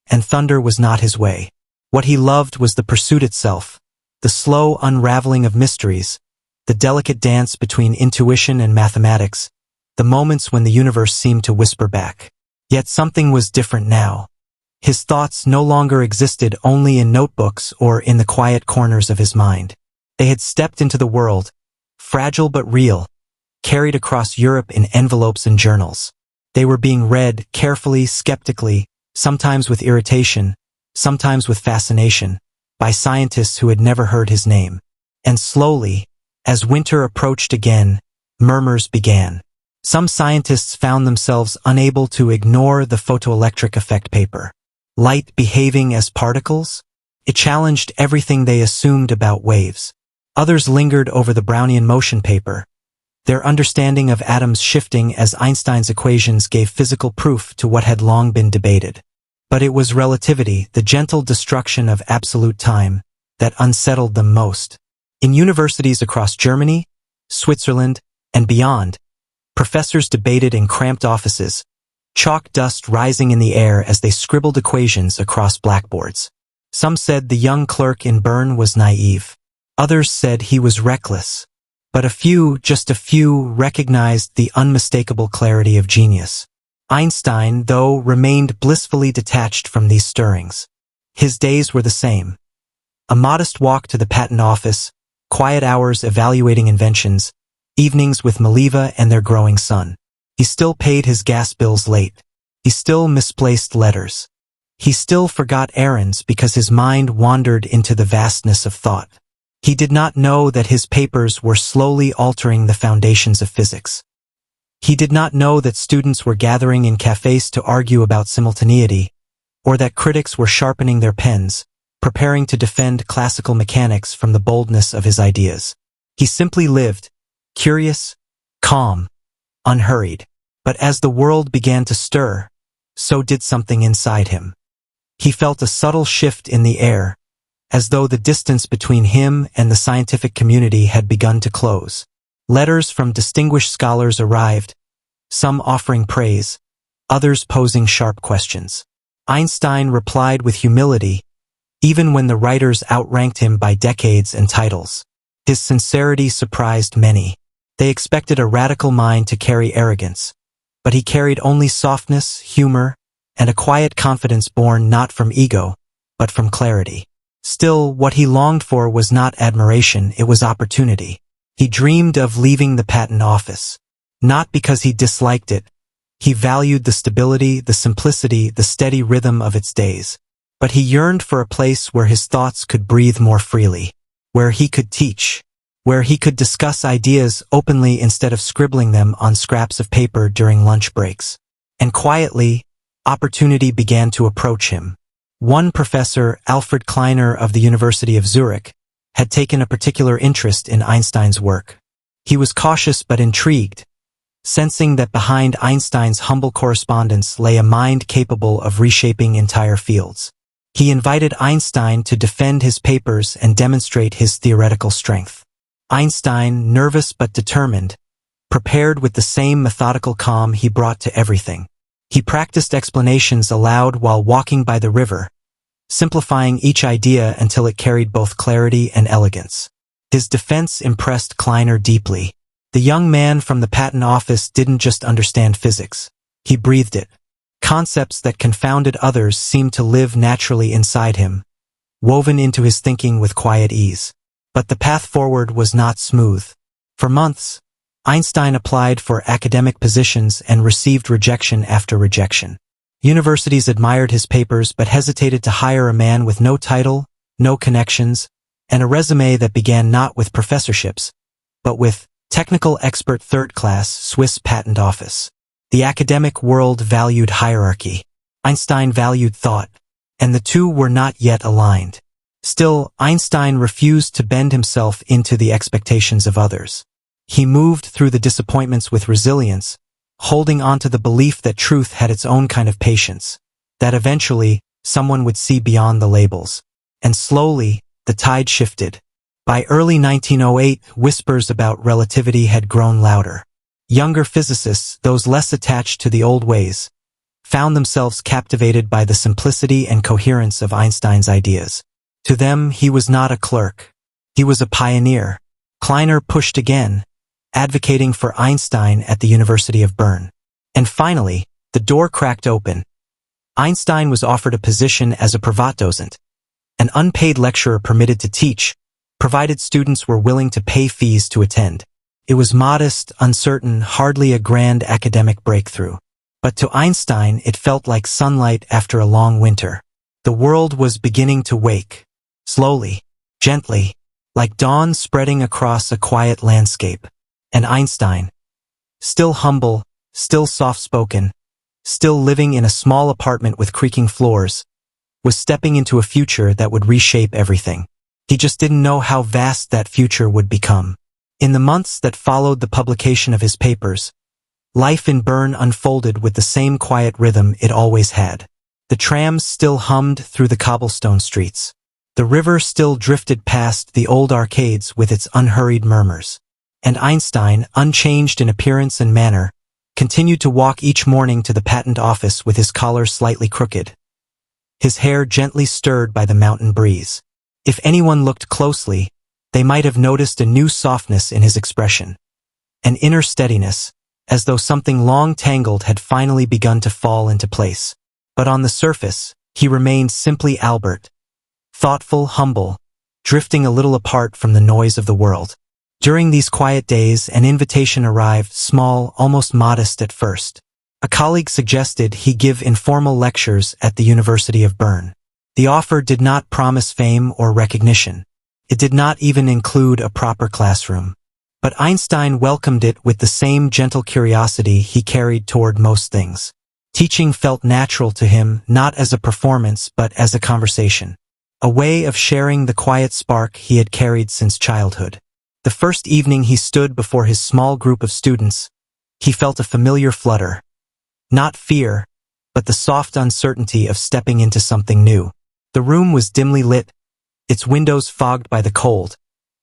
and thunder was not his way. What he loved was the pursuit itself, the slow unraveling of mysteries, the delicate dance between intuition and mathematics, the moments when the universe seemed to whisper back. Yet something was different now. His thoughts no longer existed only in notebooks or in the quiet corners of his mind. They had stepped into the world, fragile but real, carried across Europe in envelopes and journals. They were being read carefully, skeptically, sometimes with irritation, sometimes with fascination, by scientists who had never heard his name. And slowly, as winter approached again, murmurs began. Some scientists found themselves unable to ignore the photoelectric effect paper. Light behaving as particles? It challenged everything they assumed about waves. Others lingered over the Brownian motion paper, their understanding of atoms shifting as Einstein's equations gave physical proof to what had long been debated. But it was relativity, the gentle destruction of absolute time, that unsettled them most. In universities across Germany, Switzerland, and beyond, professors debated in cramped offices, chalk dust rising in the air as they scribbled equations across blackboards. Some said the young clerk in Bern was naive. Others said he was reckless. But a few, just a few, recognized the unmistakable clarity of genius. Einstein, though, remained blissfully detached from these stirrings. His days were the same. A modest walk to the patent office, quiet hours evaluating inventions, evenings with Maliva and their growing son. He still paid his gas bills late. He still misplaced letters. He still forgot errands because his mind wandered into the vastness of thought. He did not know that his papers were slowly altering the foundations of physics. He did not know that students were gathering in cafes to argue about simultaneity, or that critics were sharpening their pens, preparing to defend classical mechanics from the boldness of his ideas. He simply lived, curious, calm, unhurried. But as the world began to stir, so did something inside him. He felt a subtle shift in the air, as though the distance between him and the scientific community had begun to close. Letters from distinguished scholars arrived, some offering praise, others posing sharp questions. Einstein replied with humility, even when the writers outranked him by decades and titles. His sincerity surprised many. They expected a radical mind to carry arrogance, but he carried only softness, humor, and a quiet confidence born not from ego, but from clarity. Still, what he longed for was not admiration, it was opportunity. He dreamed of leaving the patent office. Not because he disliked it. He valued the stability, the simplicity, the steady rhythm of its days. But he yearned for a place where his thoughts could breathe more freely, where he could teach, where he could discuss ideas openly instead of scribbling them on scraps of paper during lunch breaks. And quietly, opportunity began to approach him. One professor, Alfred Kleiner of the University of Zurich, had taken a particular interest in Einstein's work. He was cautious but intrigued, sensing that behind Einstein's humble correspondence lay a mind capable of reshaping entire fields. He invited Einstein to defend his papers and demonstrate his theoretical strength. Einstein, nervous but determined, prepared with the same methodical calm he brought to everything. He practiced explanations aloud while walking by the river, simplifying each idea until it carried both clarity and elegance. His defense impressed Kleiner deeply. The young man from the patent office didn't just understand physics. He breathed it. Concepts that confounded others seemed to live naturally inside him, woven into his thinking with quiet ease. But the path forward was not smooth. For months, Einstein applied for academic positions and received rejection after rejection. Universities admired his papers but hesitated to hire a man with no title, no connections, and a resume that began not with professorships, but with technical expert third-class Swiss patent office. The academic world valued hierarchy. Einstein valued thought, and the two were not yet aligned. Still, Einstein refused to bend himself into the expectations of others. He moved through the disappointments with resilience, holding on to the belief that truth had its own kind of patience, that eventually someone would see beyond the labels. And slowly, the tide shifted. By early 1908, whispers about relativity had grown louder. Younger physicists, those less attached to the old ways, found themselves captivated by the simplicity and coherence of Einstein's ideas. To them, he was not a clerk. He was a pioneer. Kleiner pushed again, advocating for Einstein at the University of Bern. And finally, the door cracked open. Einstein was offered a position as a Privatdozent, an unpaid lecturer permitted to teach, provided students were willing to pay fees to attend. It was modest, uncertain, hardly a grand academic breakthrough. But to Einstein, it felt like sunlight after a long winter. The world was beginning to wake. Slowly, gently, like dawn spreading across a quiet landscape. And Einstein, still humble, still soft-spoken, still living in a small apartment with creaking floors, was stepping into a future that would reshape everything. He just didn't know how vast that future would become. In the months that followed the publication of his papers, life in Bern unfolded with the same quiet rhythm it always had. The trams still hummed through the cobblestone streets. The river still drifted past the old arcades with its unhurried murmurs. And Einstein, unchanged in appearance and manner, continued to walk each morning to the patent office with his collar slightly crooked, his hair gently stirred by the mountain breeze. If anyone looked closely, they might have noticed a new softness in his expression, an inner steadiness, as though something long tangled had finally begun to fall into place. But on the surface, he remained simply Albert, thoughtful, humble, drifting a little apart from the noise of the world. During these quiet days, an invitation arrived, small, almost modest at first. A colleague suggested he give informal lectures at the University of Bern. The offer did not promise fame or recognition. It did not even include a proper classroom. But Einstein welcomed it with the same gentle curiosity he carried toward most things. Teaching felt natural to him, not as a performance but as a conversation. A way of sharing the quiet spark he had carried since childhood. The first evening he stood before his small group of students, he felt a familiar flutter. Not fear, but the soft uncertainty of stepping into something new. The room was dimly lit, its windows fogged by the cold,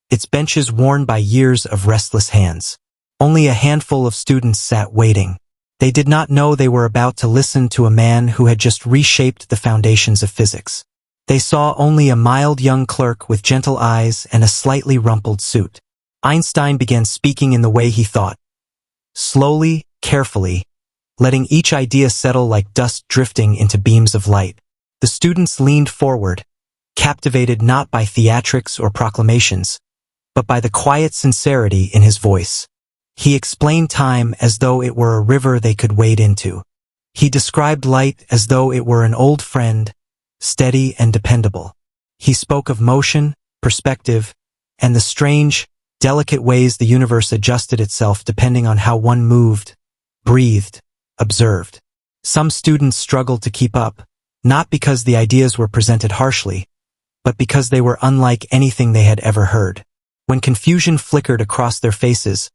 its benches worn by years of restless hands. Only a handful of students sat waiting. They did not know they were about to listen to a man who had just reshaped the foundations of physics. They saw only a mild young clerk with gentle eyes and a slightly rumpled suit. Einstein began speaking in the way he thought. Slowly, carefully, letting each idea settle like dust drifting into beams of light. The students leaned forward, captivated not by theatrics or proclamations, but by the quiet sincerity in his voice. He explained time as though it were a river they could wade into. He described light as though it were an old friend, steady and dependable. He spoke of motion, perspective, and the strange, delicate ways the universe adjusted itself depending on how one moved, breathed, observed. Some students struggled to keep up, not because the ideas were presented harshly, but because they were unlike anything they had ever heard. When confusion flickered across their faces,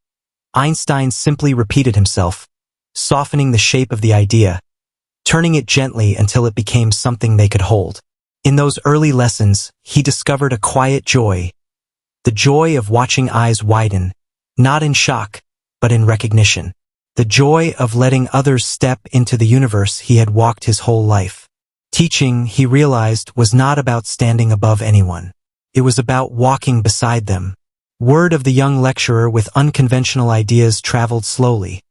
Einstein simply repeated himself, softening the shape of the idea, turning it gently until it became something they could hold. In those early lessons, he discovered a quiet joy, the joy of watching eyes widen, not in shock, but in recognition. The joy of letting others step into the universe he had walked his whole life. Teaching, he realized, was not about standing above anyone. It was about walking beside them. Word of the young lecturer with unconventional ideas traveled slowly,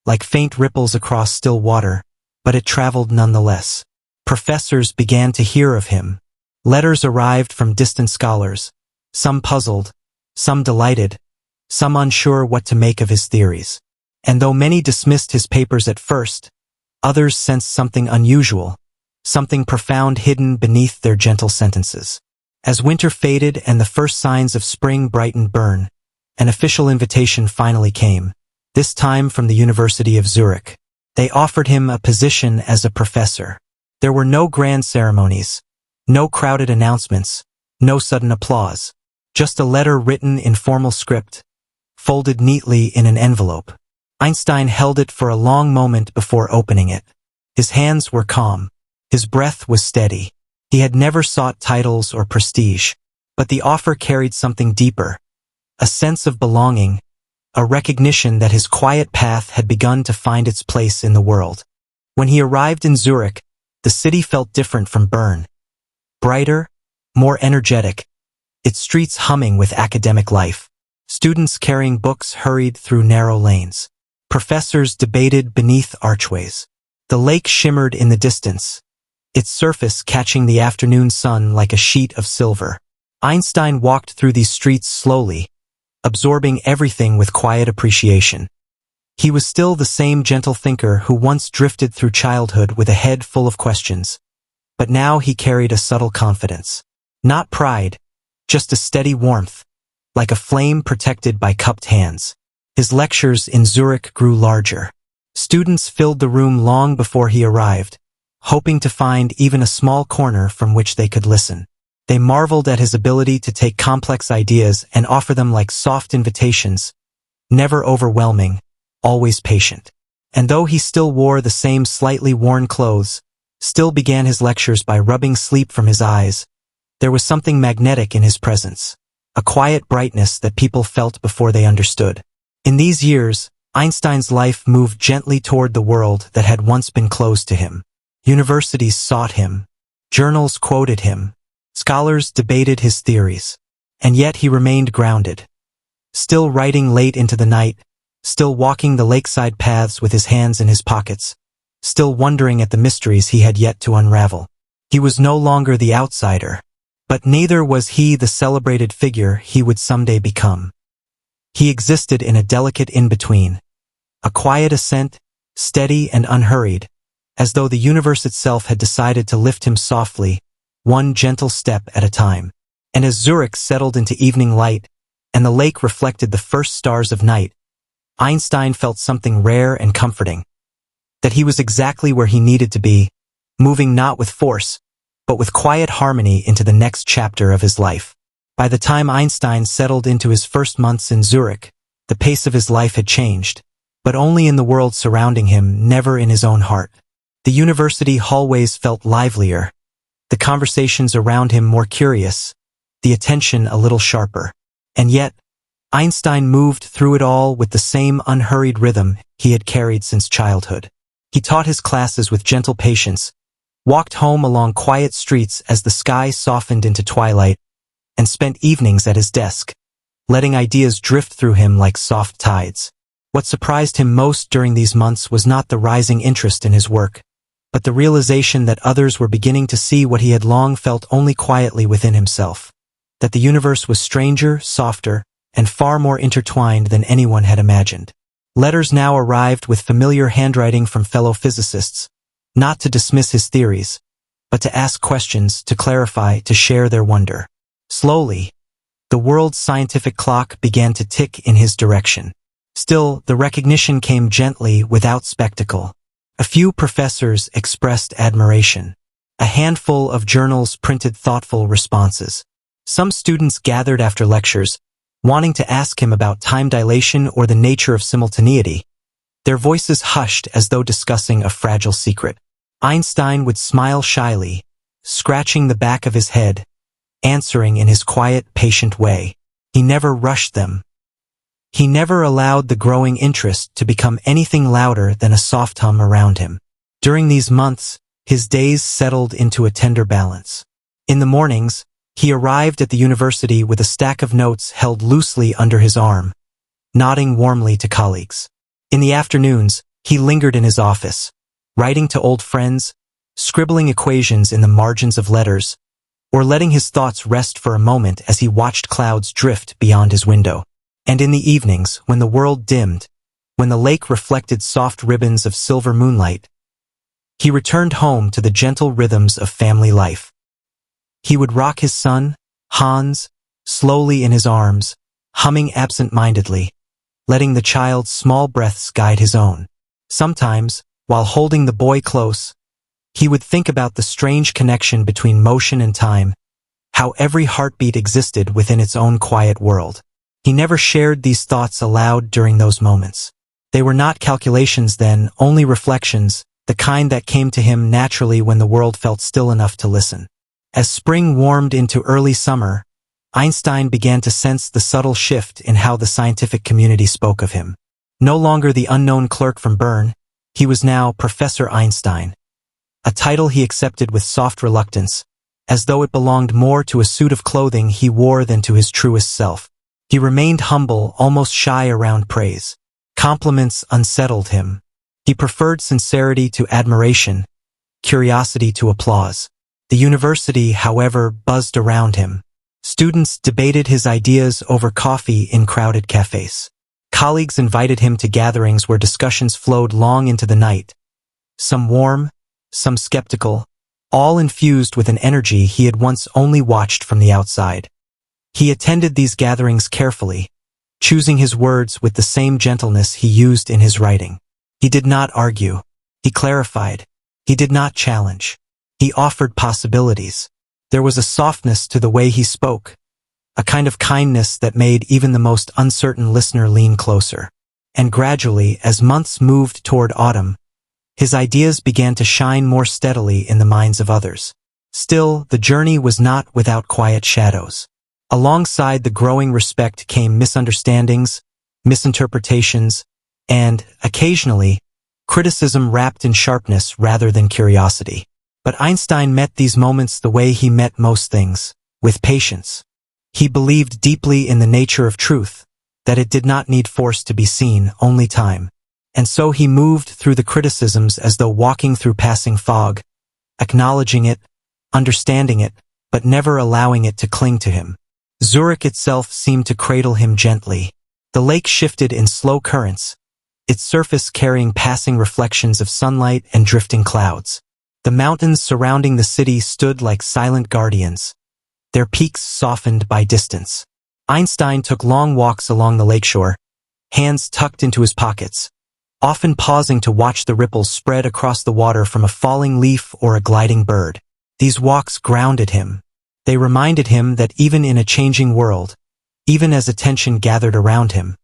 like faint ripples across still water, but it traveled nonetheless. Professors began to hear of him. Letters arrived from distant scholars, some puzzled, some delighted, some unsure what to make of his theories. And though many dismissed his papers at first, Others sensed something unusual, something profound hidden beneath their gentle sentences. As winter faded and the first signs of spring brightened Bern, an official invitation finally came, this time from the University of Zurich. They offered him a position as a professor. There were no grand ceremonies, no crowded announcements, no sudden applause. Just a letter written in formal script, folded neatly in an envelope. Einstein held it for a long moment before opening it. His hands were calm. His breath was steady. He had never sought titles or prestige, but the offer carried something deeper, a sense of belonging, a recognition that his quiet path had begun to find its place in the world. When he arrived in Zurich, the city felt different from Bern. Brighter, more energetic, its streets humming with academic life. Students carrying books hurried through narrow lanes. Professors debated beneath archways. The lake shimmered in the distance, its surface catching the afternoon sun like a sheet of silver. Einstein walked through these streets slowly, absorbing everything with quiet appreciation. He was still the same gentle thinker who once drifted through childhood with a head full of questions, but now he carried a subtle confidence. Not pride, just a steady warmth, like a flame protected by cupped hands. His lectures in Zurich grew larger. Students filled the room long before he arrived, hoping to find even a small corner from which they could listen. They marveled at his ability to take complex ideas and offer them like soft invitations, never overwhelming, always patient. And though he still wore the same slightly worn clothes, still began his lectures by rubbing sleep from his eyes, there was something magnetic in his presence, a quiet brightness that people felt before they understood. In these years, Einstein's life moved gently toward the world that had once been closed to him. Universities sought him. Journals quoted him. Scholars debated his theories. And yet he remained grounded. Still writing late into the night, still walking the lakeside paths with his hands in his pockets, still wondering at the mysteries he had yet to unravel. He was no longer the outsider, but neither was he the celebrated figure he would someday become. He existed in a delicate in-between, a quiet ascent, steady and unhurried, as though the universe itself had decided to lift him softly, one gentle step at a time. And as Zurich settled into evening light, and the lake reflected the first stars of night, Einstein felt something rare and comforting, that he was exactly where he needed to be, moving not with force, but with quiet harmony into the next chapter of his life. By the time Einstein settled into his first months in Zurich, the pace of his life had changed, but only in the world surrounding him, never in his own heart. The university hallways felt livelier, the conversations around him more curious, the attention a little sharper. And yet, Einstein moved through it all with the same unhurried rhythm he had carried since childhood. He taught his classes with gentle patience, walked home along quiet streets as the sky softened into twilight, and spent evenings at his desk, letting ideas drift through him like soft tides. What surprised him most during these months was not the rising interest in his work, but the realization that others were beginning to see what he had long felt only quietly within himself, that the universe was stranger, softer, and far more intertwined than anyone had imagined. Letters now arrived with familiar handwriting from fellow physicists, not to dismiss his theories, but to ask questions, to clarify, to share their wonder. Slowly, the world's scientific clock began to tick in his direction. Still, the recognition came gently, without spectacle. A few professors expressed admiration. A handful of journals printed thoughtful responses. Some students gathered after lectures, wanting to ask him about time dilation or the nature of simultaneity. Their voices hushed as though discussing a fragile secret. Einstein would smile shyly, scratching the back of his head, answering in his quiet, patient way. He never rushed them. He never allowed the growing interest to become anything louder than a soft hum around him. During these months, his days settled into a tender balance. In the mornings, he arrived at the university with a stack of notes held loosely under his arm, nodding warmly to colleagues. In the afternoons, he lingered in his office, writing to old friends, scribbling equations in the margins of letters, or letting his thoughts rest for a moment as he watched clouds drift beyond his window. And in the evenings, when the world dimmed, when the lake reflected soft ribbons of silver moonlight, He returned home to the gentle rhythms of family life. He would rock his son, Hans, slowly in his arms, humming absent-mindedly, letting the child's small breaths guide his own. Sometimes, while holding the boy close, he would think about the strange connection between motion and time, how every heartbeat existed within its own quiet world. He never shared these thoughts aloud during those moments. They were not calculations then, only reflections, the kind that came to him naturally when the world felt still enough to listen. As spring warmed into early summer, Einstein began to sense the subtle shift in how the scientific community spoke of him. No longer the unknown clerk from Bern, he was now Professor Einstein, a title he accepted with soft reluctance, as though it belonged more to a suit of clothing he wore than to his truest self. He remained humble, almost shy around praise. Compliments unsettled him. He preferred sincerity to admiration, curiosity to applause. The university, however, buzzed around him. Students debated his ideas over coffee in crowded cafes. Colleagues invited him to gatherings where discussions flowed long into the night. Some warm, some skeptical, all infused with an energy he had once only watched from the outside. He attended these gatherings carefully, choosing his words with the same gentleness he used in his writing. He did not argue. He clarified. He did not challenge. He offered possibilities. There was a softness to the way he spoke, a kind of kindness that made even the most uncertain listener lean closer. And gradually, as months moved toward autumn, his ideas began to shine more steadily in the minds of others. Still, the journey was not without quiet shadows. Alongside the growing respect came misunderstandings, misinterpretations, and, occasionally, criticism wrapped in sharpness rather than curiosity. But Einstein met these moments the way he met most things, with patience. He believed deeply in the nature of truth, that it did not need force to be seen, only time. And so he moved through the criticisms as though walking through passing fog, acknowledging it, understanding it, but never allowing it to cling to him. Zurich itself seemed to cradle him gently. The lake shifted in slow currents, its surface carrying passing reflections of sunlight and drifting clouds. The mountains surrounding the city stood like silent guardians, their peaks softened by distance. Einstein took long walks along the lakeshore, hands tucked into his pockets, often pausing to watch the ripples spread across the water from a falling leaf or a gliding bird. These walks grounded him. They reminded him that even in a changing world, even as attention gathered around him,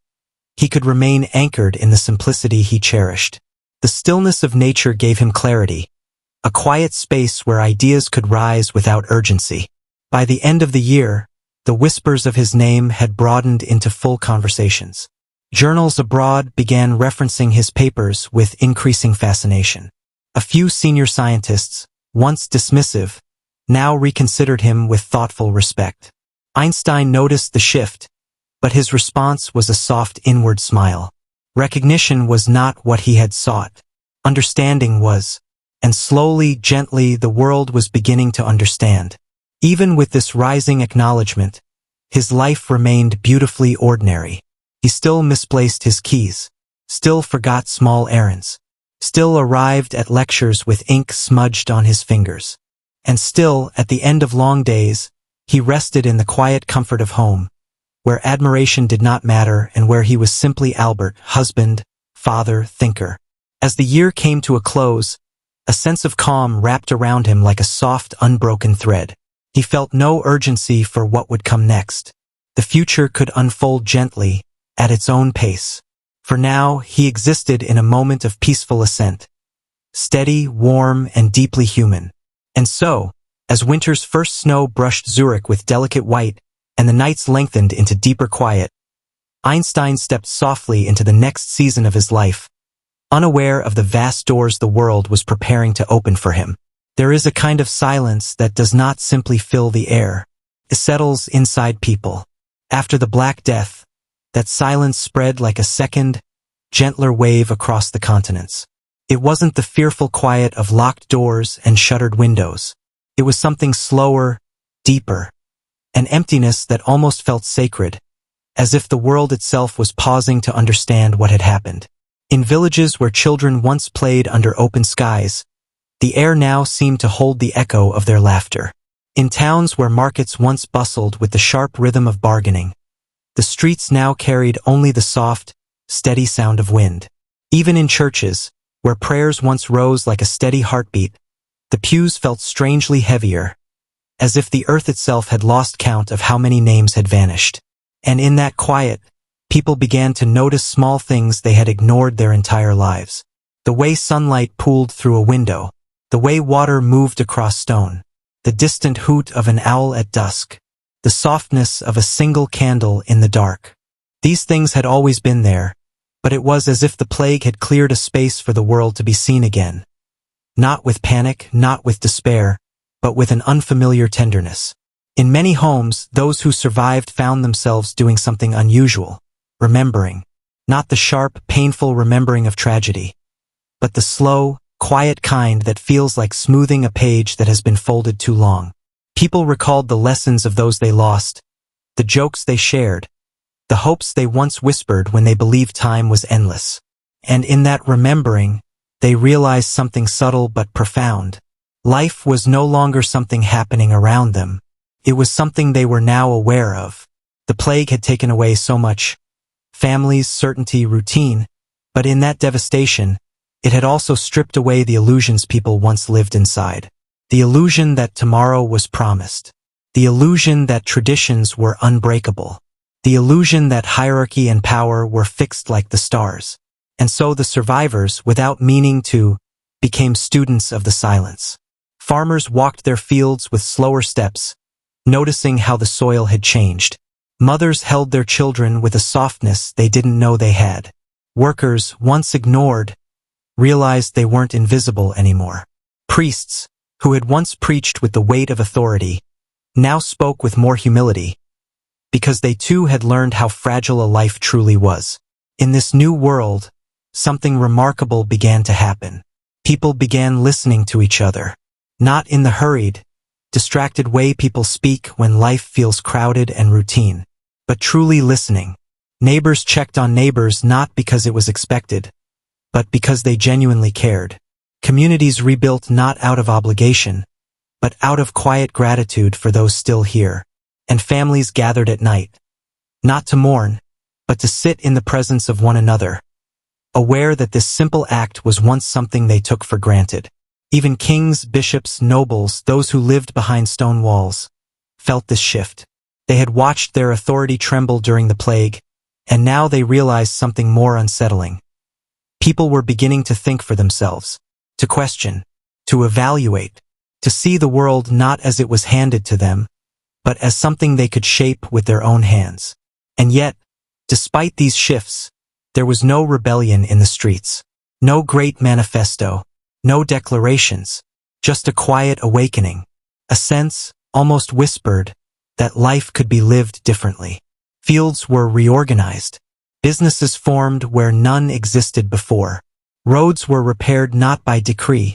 he could remain anchored in the simplicity he cherished. The stillness of nature gave him clarity, a quiet space where ideas could rise without urgency. By the end of the year, the whispers of his name had broadened into full conversations. Journals abroad began referencing his papers with increasing fascination. A few senior scientists, once dismissive, now reconsidered him with thoughtful respect. Einstein noticed the shift, but his response was a soft inward smile. Recognition was not what he had sought. Understanding was. And slowly, gently, the world was beginning to understand. Even with this rising acknowledgement, his life remained beautifully ordinary. He still misplaced his keys, still forgot small errands, still arrived at lectures with ink smudged on his fingers. And still, at the end of long days, he rested in the quiet comfort of home, where admiration did not matter and where he was simply Albert, husband, father, thinker. As the year came to a close, a sense of calm wrapped around him like a soft, unbroken thread. He felt no urgency for what would come next. The future could unfold gently, at its own pace. For now, he existed in a moment of peaceful ascent, steady, warm, and deeply human. And so, as winter's first snow brushed Zurich with delicate white, and the nights lengthened into deeper quiet, Einstein stepped softly into the next season of his life, unaware of the vast doors the world was preparing to open for him. There is a kind of silence that does not simply fill the air. It settles inside people. After the Black Death, that silence spread like a second, gentler wave across the continents. It wasn't the fearful quiet of locked doors and shuttered windows. It was something slower, deeper, an emptiness that almost felt sacred, as if the world itself was pausing to understand what had happened. In villages where children once played under open skies, The air now seemed to hold the echo of their laughter. In towns where markets once bustled with the sharp rhythm of bargaining, the streets now carried only the soft, steady sound of wind. Even in churches, where prayers once rose like a steady heartbeat, the pews felt strangely heavier, as if the earth itself had lost count of how many names had vanished. And in that quiet, people began to notice small things they had ignored their entire lives. The way sunlight pooled through a window, the way water moved across stone, the distant hoot of an owl at dusk, the softness of a single candle in the dark. These things had always been there, but it was as if the plague had cleared a space for the world to be seen again. Not with panic, not with despair, but with an unfamiliar tenderness. In many homes, those who survived found themselves doing something unusual, remembering, not the sharp, painful remembering of tragedy, but the slow, quiet kind that feels like smoothing a page that has been folded too long. People recalled the lessons of those they lost, the jokes they shared, the hopes they once whispered when they believed time was endless. And in that remembering, they realized something subtle but profound. Life was no longer something happening around them. It was something they were now aware of. The plague had taken away so much: families, certainty, routine. But in that devastation, it had also stripped away the illusions people once lived inside. The illusion that tomorrow was promised. The illusion that traditions were unbreakable. The illusion that hierarchy and power were fixed like the stars. And so the survivors, without meaning to, became students of the silence. Farmers walked their fields with slower steps, noticing how the soil had changed. Mothers held their children with a softness they didn't know they had. Workers, once ignored, realized they weren't invisible anymore. Priests, who had once preached with the weight of authority, now spoke with more humility, because they too had learned how fragile a life truly was. In this new world, something remarkable began to happen. People began listening to each other. Not in the hurried, distracted way people speak when life feels crowded and routine, but truly listening. Neighbors checked on neighbors not because it was expected, but because they genuinely cared. Communities rebuilt not out of obligation, but out of quiet gratitude for those still here. And families gathered at night, not to mourn, but to sit in the presence of one another, aware that this simple act was once something they took for granted. Even kings, bishops, nobles, those who lived behind stone walls, felt this shift. They had watched their authority tremble during the plague, and now they realized something more unsettling. People were beginning to think for themselves, to question, to evaluate, to see the world not as it was handed to them, but as something they could shape with their own hands. And yet, despite these shifts, there was no rebellion in the streets, no great manifesto, no declarations, just a quiet awakening, a sense, almost whispered, that life could be lived differently. Fields were reorganized, businesses formed where none existed before, roads were repaired not by decree,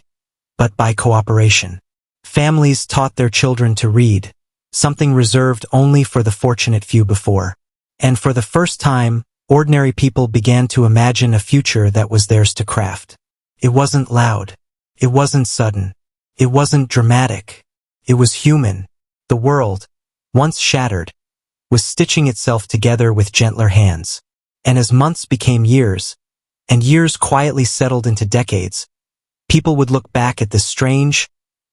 but by cooperation. Families taught their children to read, something reserved only for the fortunate few before. And for the first time, ordinary people began to imagine a future that was theirs to craft. It wasn't loud. It wasn't sudden. It wasn't dramatic. It was human. The world, once shattered, was stitching itself together with gentler hands. And as months became years, and years quietly settled into decades, people would look back at this strange,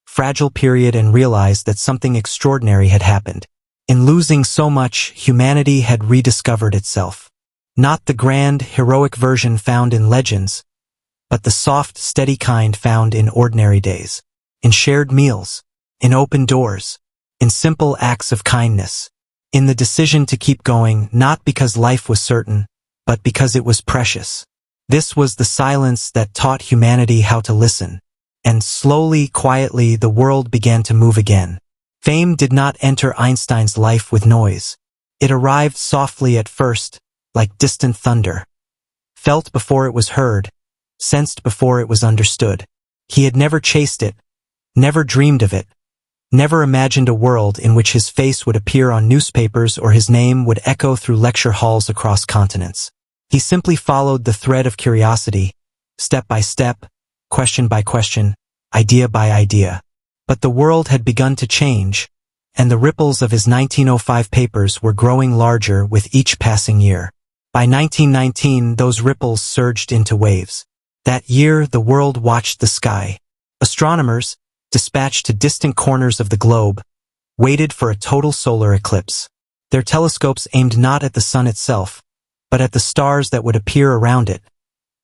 fragile period and realize that something extraordinary had happened. In losing so much, humanity had rediscovered itself. Not the grand, heroic version found in legends, but the soft, steady kind found in ordinary days, in shared meals, in open doors, in simple acts of kindness, in the decision to keep going not because life was certain, but because it was precious. This was the silence that taught humanity how to listen. And slowly, quietly, the world began to move again. Fame did not enter Einstein's life with noise. It arrived softly at first, like distant thunder. Felt before it was heard, sensed before it was understood. He had never chased it, never dreamed of it, never imagined a world in which his face would appear on newspapers or his name would echo through lecture halls across continents. He simply followed the thread of curiosity, step by step, question by question, idea by idea. But the world had begun to change, and the ripples of his 1905 papers were growing larger with each passing year. By 1919, those ripples surged into waves. That year, the world watched the sky. Astronomers, dispatched to distant corners of the globe, waited for a total solar eclipse. Their telescopes aimed not at the sun itself, but at the stars that would appear around it,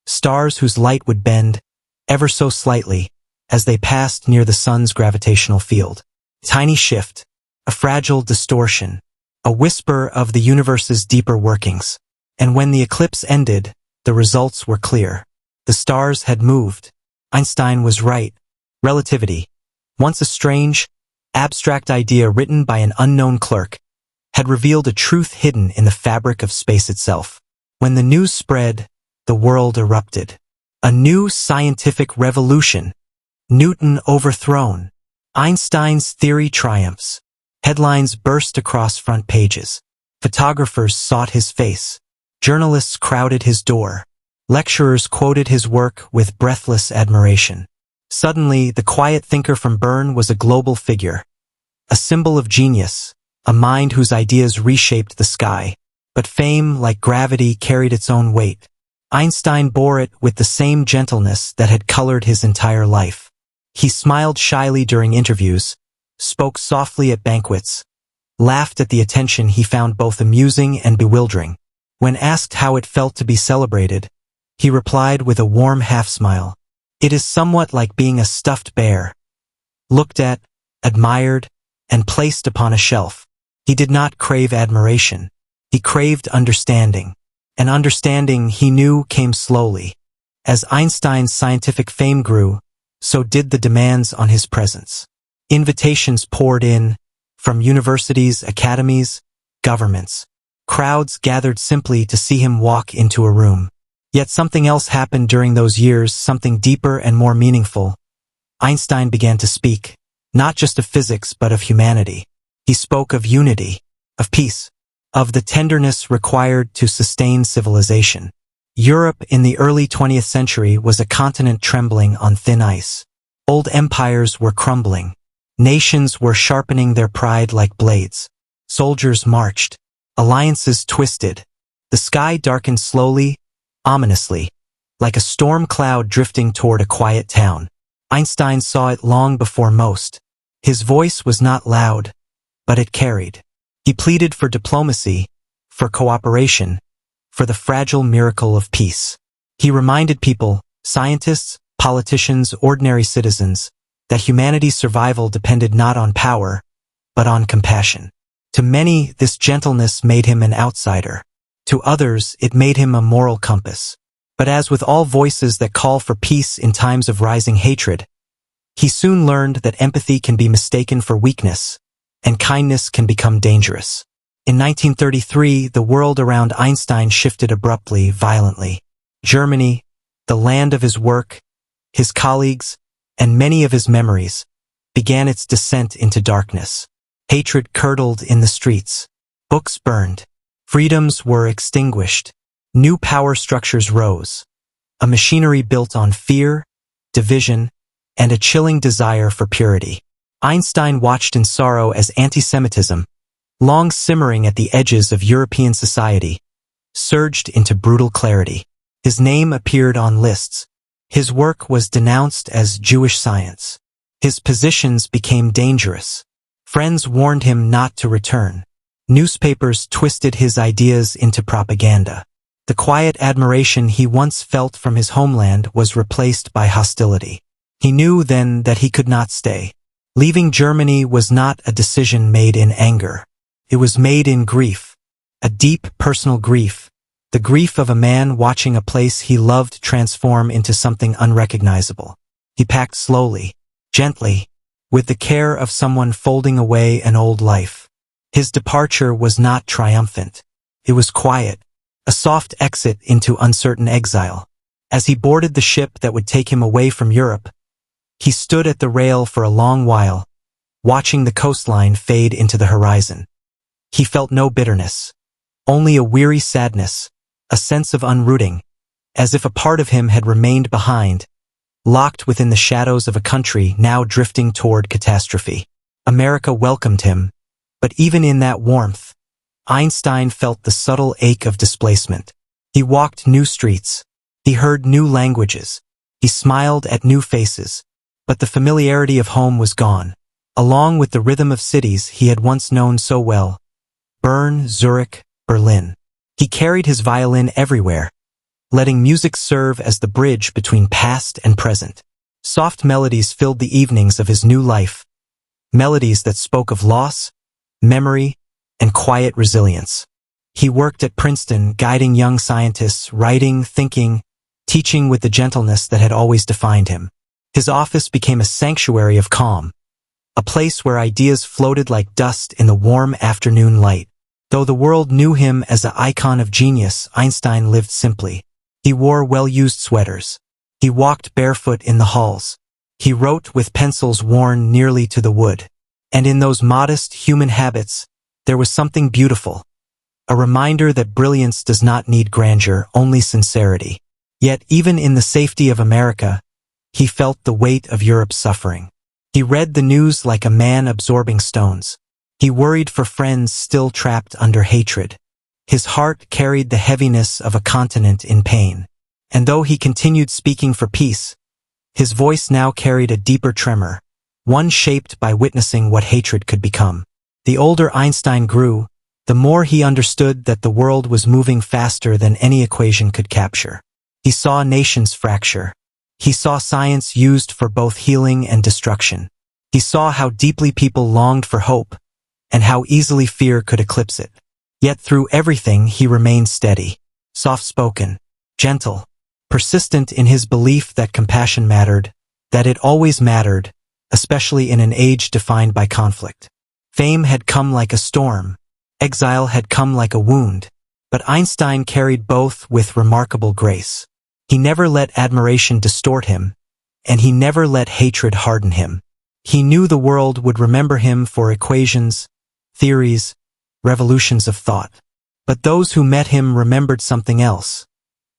stars whose light would bend, ever so slightly, as they passed near the sun's gravitational field. Tiny shift, a fragile distortion, a whisper of the universe's deeper workings. And when the eclipse ended, the results were clear. The stars had moved. Einstein was right. Relativity, once a strange, abstract idea written by an unknown clerk, had revealed a truth hidden in the fabric of space itself. When the news spread, the world erupted. A new scientific revolution. Newton overthrown. Einstein's theory triumphs. Headlines burst across front pages. Photographers sought his face. Journalists crowded his door. Lecturers quoted his work with breathless admiration. Suddenly, the quiet thinker from Bern was a global figure. A symbol of genius, a mind whose ideas reshaped the sky. But fame, like gravity, carried its own weight. Einstein bore it with the same gentleness that had colored his entire life. He smiled shyly during interviews, spoke softly at banquets, laughed at the attention he found both amusing and bewildering. When asked how it felt to be celebrated, he replied with a warm half-smile. It is somewhat like being a stuffed bear, looked at, admired, and placed upon a shelf. He did not crave admiration. He craved understanding. And understanding, he knew, came slowly. As Einstein's scientific fame grew, so did the demands on his presence. Invitations poured in, from universities, academies, governments. Crowds gathered simply to see him walk into a room. Yet something else happened during those years, something deeper and more meaningful. Einstein began to speak, not just of physics but of humanity. He spoke of unity, of peace, of the tenderness required to sustain civilization. Europe in the early 20th century was a continent trembling on thin ice. Old empires were crumbling. Nations were sharpening their pride like blades. Soldiers marched. Alliances twisted. The sky darkened slowly, ominously, like a storm cloud drifting toward a quiet town. Einstein saw it long before most. His voice was not loud, but it carried. He pleaded for diplomacy, for cooperation, for the fragile miracle of peace. He reminded people, scientists, politicians, ordinary citizens, that humanity's survival depended not on power, but on compassion. To many, this gentleness made him an outsider. To others, it made him a moral compass. But as with all voices that call for peace in times of rising hatred, he soon learned that empathy can be mistaken for weakness, and kindness can become dangerous. In 1933, the world around Einstein shifted abruptly, violently. Germany, the land of his work, his colleagues, and many of his memories, began its descent into darkness. Hatred curdled in the streets. Books burned. Freedoms were extinguished. New power structures rose. A machinery built on fear, division, and a chilling desire for purity. Einstein watched in sorrow as anti-Semitism, long simmering at the edges of European society, surged into brutal clarity. His name appeared on lists. His work was denounced as Jewish science. His positions became dangerous. Friends warned him not to return. Newspapers twisted his ideas into propaganda. The quiet admiration he once felt from his homeland was replaced by hostility. He knew then that he could not stay. Leaving Germany was not a decision made in anger. It was made in grief. A deep personal grief. The grief of a man watching a place he loved transform into something unrecognizable. He packed slowly, gently, with the care of someone folding away an old life. His departure was not triumphant. It was quiet, a soft exit into uncertain exile. As he boarded the ship that would take him away from Europe, he stood at the rail for a long while, watching the coastline fade into the horizon. He felt no bitterness, only a weary sadness, a sense of unrooting, as if a part of him had remained behind, locked within the shadows of a country now drifting toward catastrophe. America welcomed him, but even in that warmth, Einstein felt the subtle ache of displacement. He walked new streets. He heard new languages. He smiled at new faces. But the familiarity of home was gone, along with the rhythm of cities he had once known so well. Bern, Zurich, Berlin. He carried his violin everywhere, letting music serve as the bridge between past and present. Soft melodies filled the evenings of his new life, melodies that spoke of loss, memory, and quiet resilience. He worked at Princeton, guiding young scientists, writing, thinking, teaching with the gentleness that had always defined him. His office became a sanctuary of calm, a place where ideas floated like dust in the warm afternoon light. Though the world knew him as an icon of genius, Einstein lived simply. He wore well-used sweaters. He walked barefoot in the halls. He wrote with pencils worn nearly to the wood. And in those modest human habits, there was something beautiful. A reminder that brilliance does not need grandeur, only sincerity. Yet even in the safety of America, he felt the weight of Europe's suffering. He read the news like a man absorbing stones. He worried for friends still trapped under hatred. His heart carried the heaviness of a continent in pain. And though he continued speaking for peace, his voice now carried a deeper tremor, one shaped by witnessing what hatred could become. The older Einstein grew, the more he understood that the world was moving faster than any equation could capture. He saw nations fracture. He saw science used for both healing and destruction. He saw how deeply people longed for hope, and how easily fear could eclipse it. Yet through everything he remained steady, soft-spoken, gentle, persistent in his belief that compassion mattered, that it always mattered, especially in an age defined by conflict. Fame had come like a storm. Exile had come like a wound. But Einstein carried both with remarkable grace. He never let admiration distort him, and he never let hatred harden him. He knew the world would remember him for equations, theories, revolutions of thought. But those who met him remembered something else,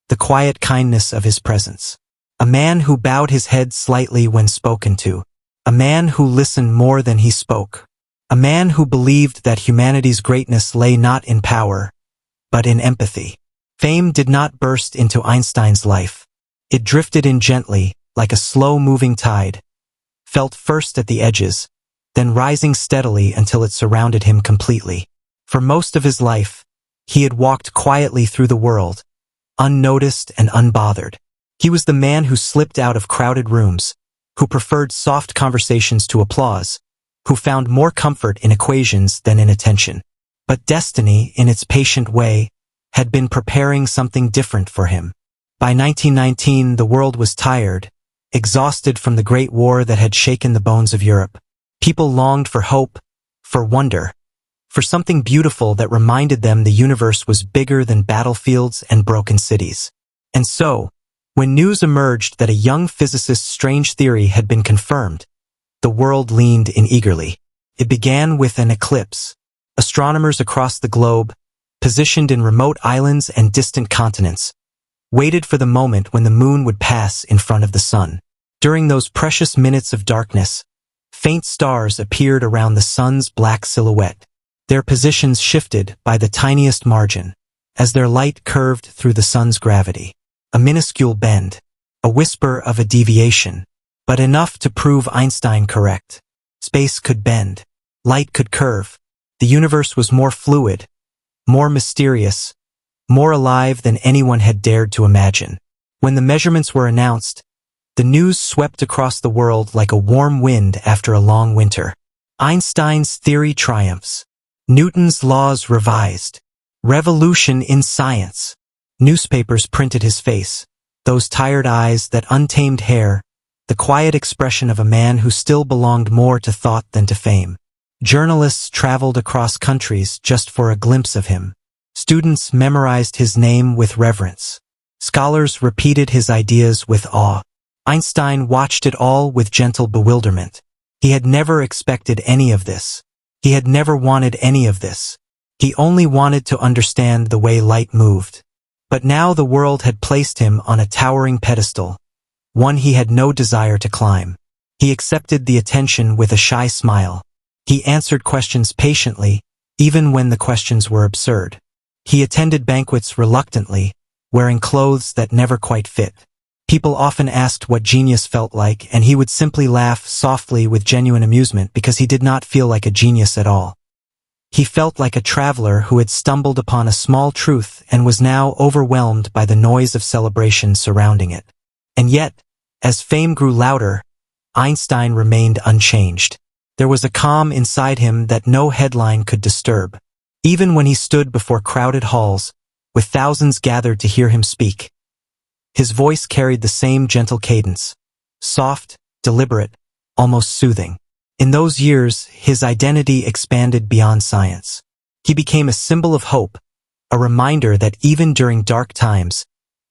the quiet kindness of his presence. A man who bowed his head slightly when spoken to. A man who listened more than he spoke. A man who believed that humanity's greatness lay not in power, but in empathy. Fame did not burst into Einstein's life. It drifted in gently, like a slow-moving tide, felt first at the edges, then rising steadily until it surrounded him completely. For most of his life, he had walked quietly through the world, unnoticed and unbothered. He was the man who slipped out of crowded rooms, who preferred soft conversations to applause, who found more comfort in equations than in attention. But destiny, in its patient way, had been preparing something different for him. By 1919, the world was tired, exhausted from the Great War that had shaken the bones of Europe. People longed for hope, for wonder, for something beautiful that reminded them the universe was bigger than battlefields and broken cities. And so, when news emerged that a young physicist's strange theory had been confirmed, the world leaned in eagerly. It began with an eclipse. Astronomers across the globe, positioned in remote islands and distant continents, waited for the moment when the moon would pass in front of the sun. During those precious minutes of darkness, faint stars appeared around the sun's black silhouette. Their positions shifted by the tiniest margin, as their light curved through the sun's gravity. A minuscule bend, a whisper of a deviation, but enough to prove Einstein correct. Space could bend. Light could curve. The universe was more fluid, more mysterious, more alive than anyone had dared to imagine. When the measurements were announced, the news swept across the world like a warm wind after a long winter. Einstein's theory triumphs. Newton's laws revised. Revolution in science. Newspapers printed his face, those tired eyes, that untamed hair, the quiet expression of a man who still belonged more to thought than to fame. Journalists traveled across countries just for a glimpse of him. Students memorized his name with reverence. Scholars repeated his ideas with awe. Einstein watched it all with gentle bewilderment. He had never expected any of this. He had never wanted any of this. He only wanted to understand the way light moved. But now the world had placed him on a towering pedestal, one he had no desire to climb. He accepted the attention with a shy smile. He answered questions patiently, even when the questions were absurd. He attended banquets reluctantly, wearing clothes that never quite fit. People often asked what genius felt like, and he would simply laugh softly with genuine amusement because he did not feel like a genius at all. He felt like a traveler who had stumbled upon a small truth and was now overwhelmed by the noise of celebration surrounding it. And yet, as fame grew louder, Einstein remained unchanged. There was a calm inside him that no headline could disturb. Even when he stood before crowded halls, with thousands gathered to hear him speak, his voice carried the same gentle cadence, soft, deliberate, almost soothing. In those years, his identity expanded beyond science. He became a symbol of hope, a reminder that even during dark times,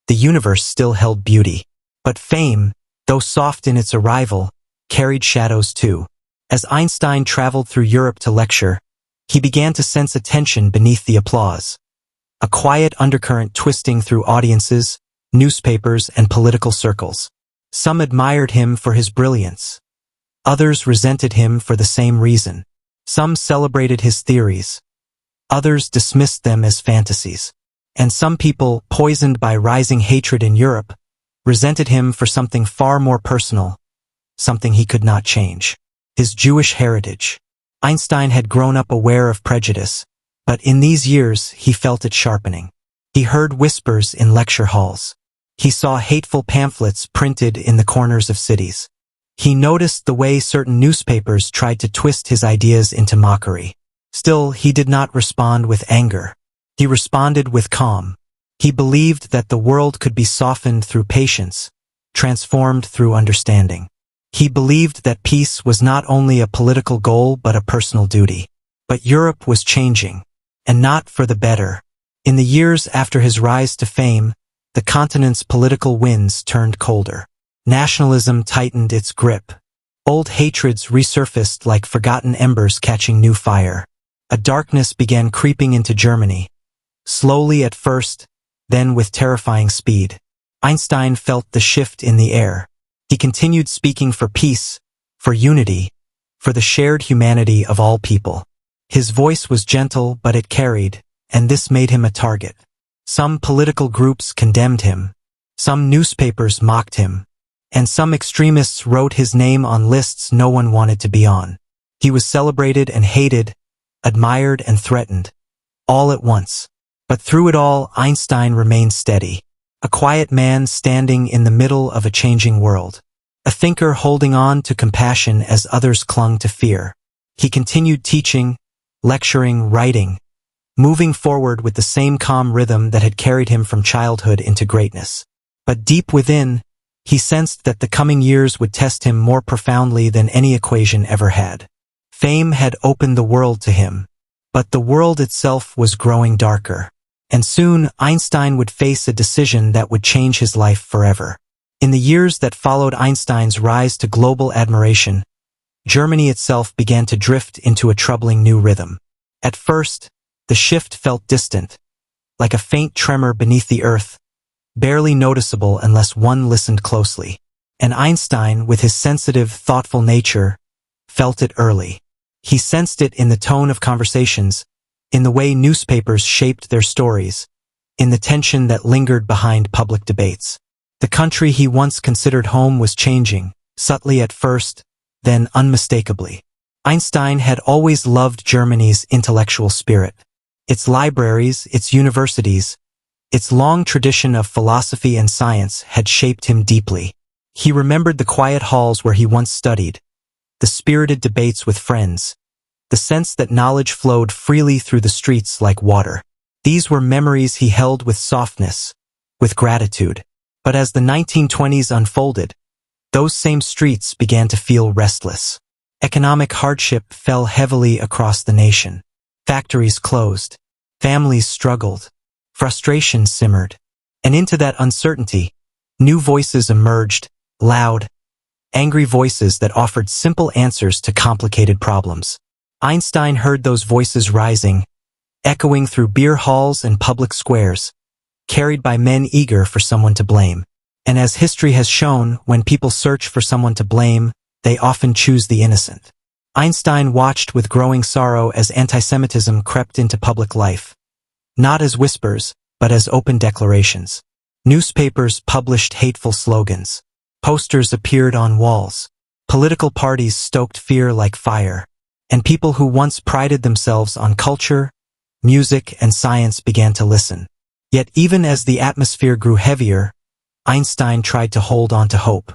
the universe still held beauty. But fame, though soft in its arrival, carried shadows too. As Einstein traveled through Europe to lecture, he began to sense a tension beneath the applause, a quiet undercurrent twisting through audiences, newspapers, and political circles. Some admired him for his brilliance. Others resented him for the same reason. Some celebrated his theories. Others dismissed them as fantasies. And some people, poisoned by rising hatred in Europe, resented him for something far more personal, something he could not change: his Jewish heritage. Einstein had grown up aware of prejudice, but in these years he felt it sharpening. He heard whispers in lecture halls. He saw hateful pamphlets printed in the corners of cities. He noticed the way certain newspapers tried to twist his ideas into mockery. Still, he did not respond with anger. He responded with calm. He believed that the world could be softened through patience, transformed through understanding. He believed that peace was not only a political goal but a personal duty. But Europe was changing, and not for the better. In the years after his rise to fame, the continent's political winds turned colder. Nationalism tightened its grip. Old hatreds resurfaced like forgotten embers catching new fire. A darkness began creeping into Germany. Slowly at first, then with terrifying speed. Einstein felt the shift in the air. He continued speaking for peace, for unity, for the shared humanity of all people. His voice was gentle, but it carried, and this made him a target. Some political groups condemned him. Some newspapers mocked him. And some extremists wrote his name on lists no one wanted to be on. He was celebrated and hated, admired and threatened, all at once. But through it all, Einstein remained steady. A quiet man standing in the middle of a changing world. A thinker holding on to compassion as others clung to fear. He continued teaching, lecturing, writing, moving forward with the same calm rhythm that had carried him from childhood into greatness. But deep within, he sensed that the coming years would test him more profoundly than any equation ever had. Fame had opened the world to him, but the world itself was growing darker. And soon, Einstein would face a decision that would change his life forever. In the years that followed Einstein's rise to global admiration, Germany itself began to drift into a troubling new rhythm. At first, the shift felt distant, like a faint tremor beneath the earth, barely noticeable unless one listened closely. And Einstein, with his sensitive, thoughtful nature, felt it early. He sensed it in the tone of conversations, in the way newspapers shaped their stories, in the tension that lingered behind public debates. The country he once considered home was changing, subtly at first, then unmistakably. Einstein had always loved Germany's intellectual spirit. Its libraries, its universities, its long tradition of philosophy and science had shaped him deeply. He remembered the quiet halls where he once studied, the spirited debates with friends, the sense that knowledge flowed freely through the streets like water. These were memories he held with softness, with gratitude. But as the 1920s unfolded, those same streets began to feel restless. Economic hardship fell heavily across the nation. Factories closed. Families struggled. Frustration simmered. And into that uncertainty, new voices emerged, loud, angry voices that offered simple answers to complicated problems. Einstein heard those voices rising, echoing through beer halls and public squares, carried by men eager for someone to blame. And as history has shown, when people search for someone to blame, they often choose the innocent. Einstein watched with growing sorrow as anti-Semitism crept into public life. Not as whispers, but as open declarations. Newspapers published hateful slogans. Posters appeared on walls. Political parties stoked fear like fire. And people who once prided themselves on culture, music, and science began to listen. Yet even as the atmosphere grew heavier, Einstein tried to hold on to hope.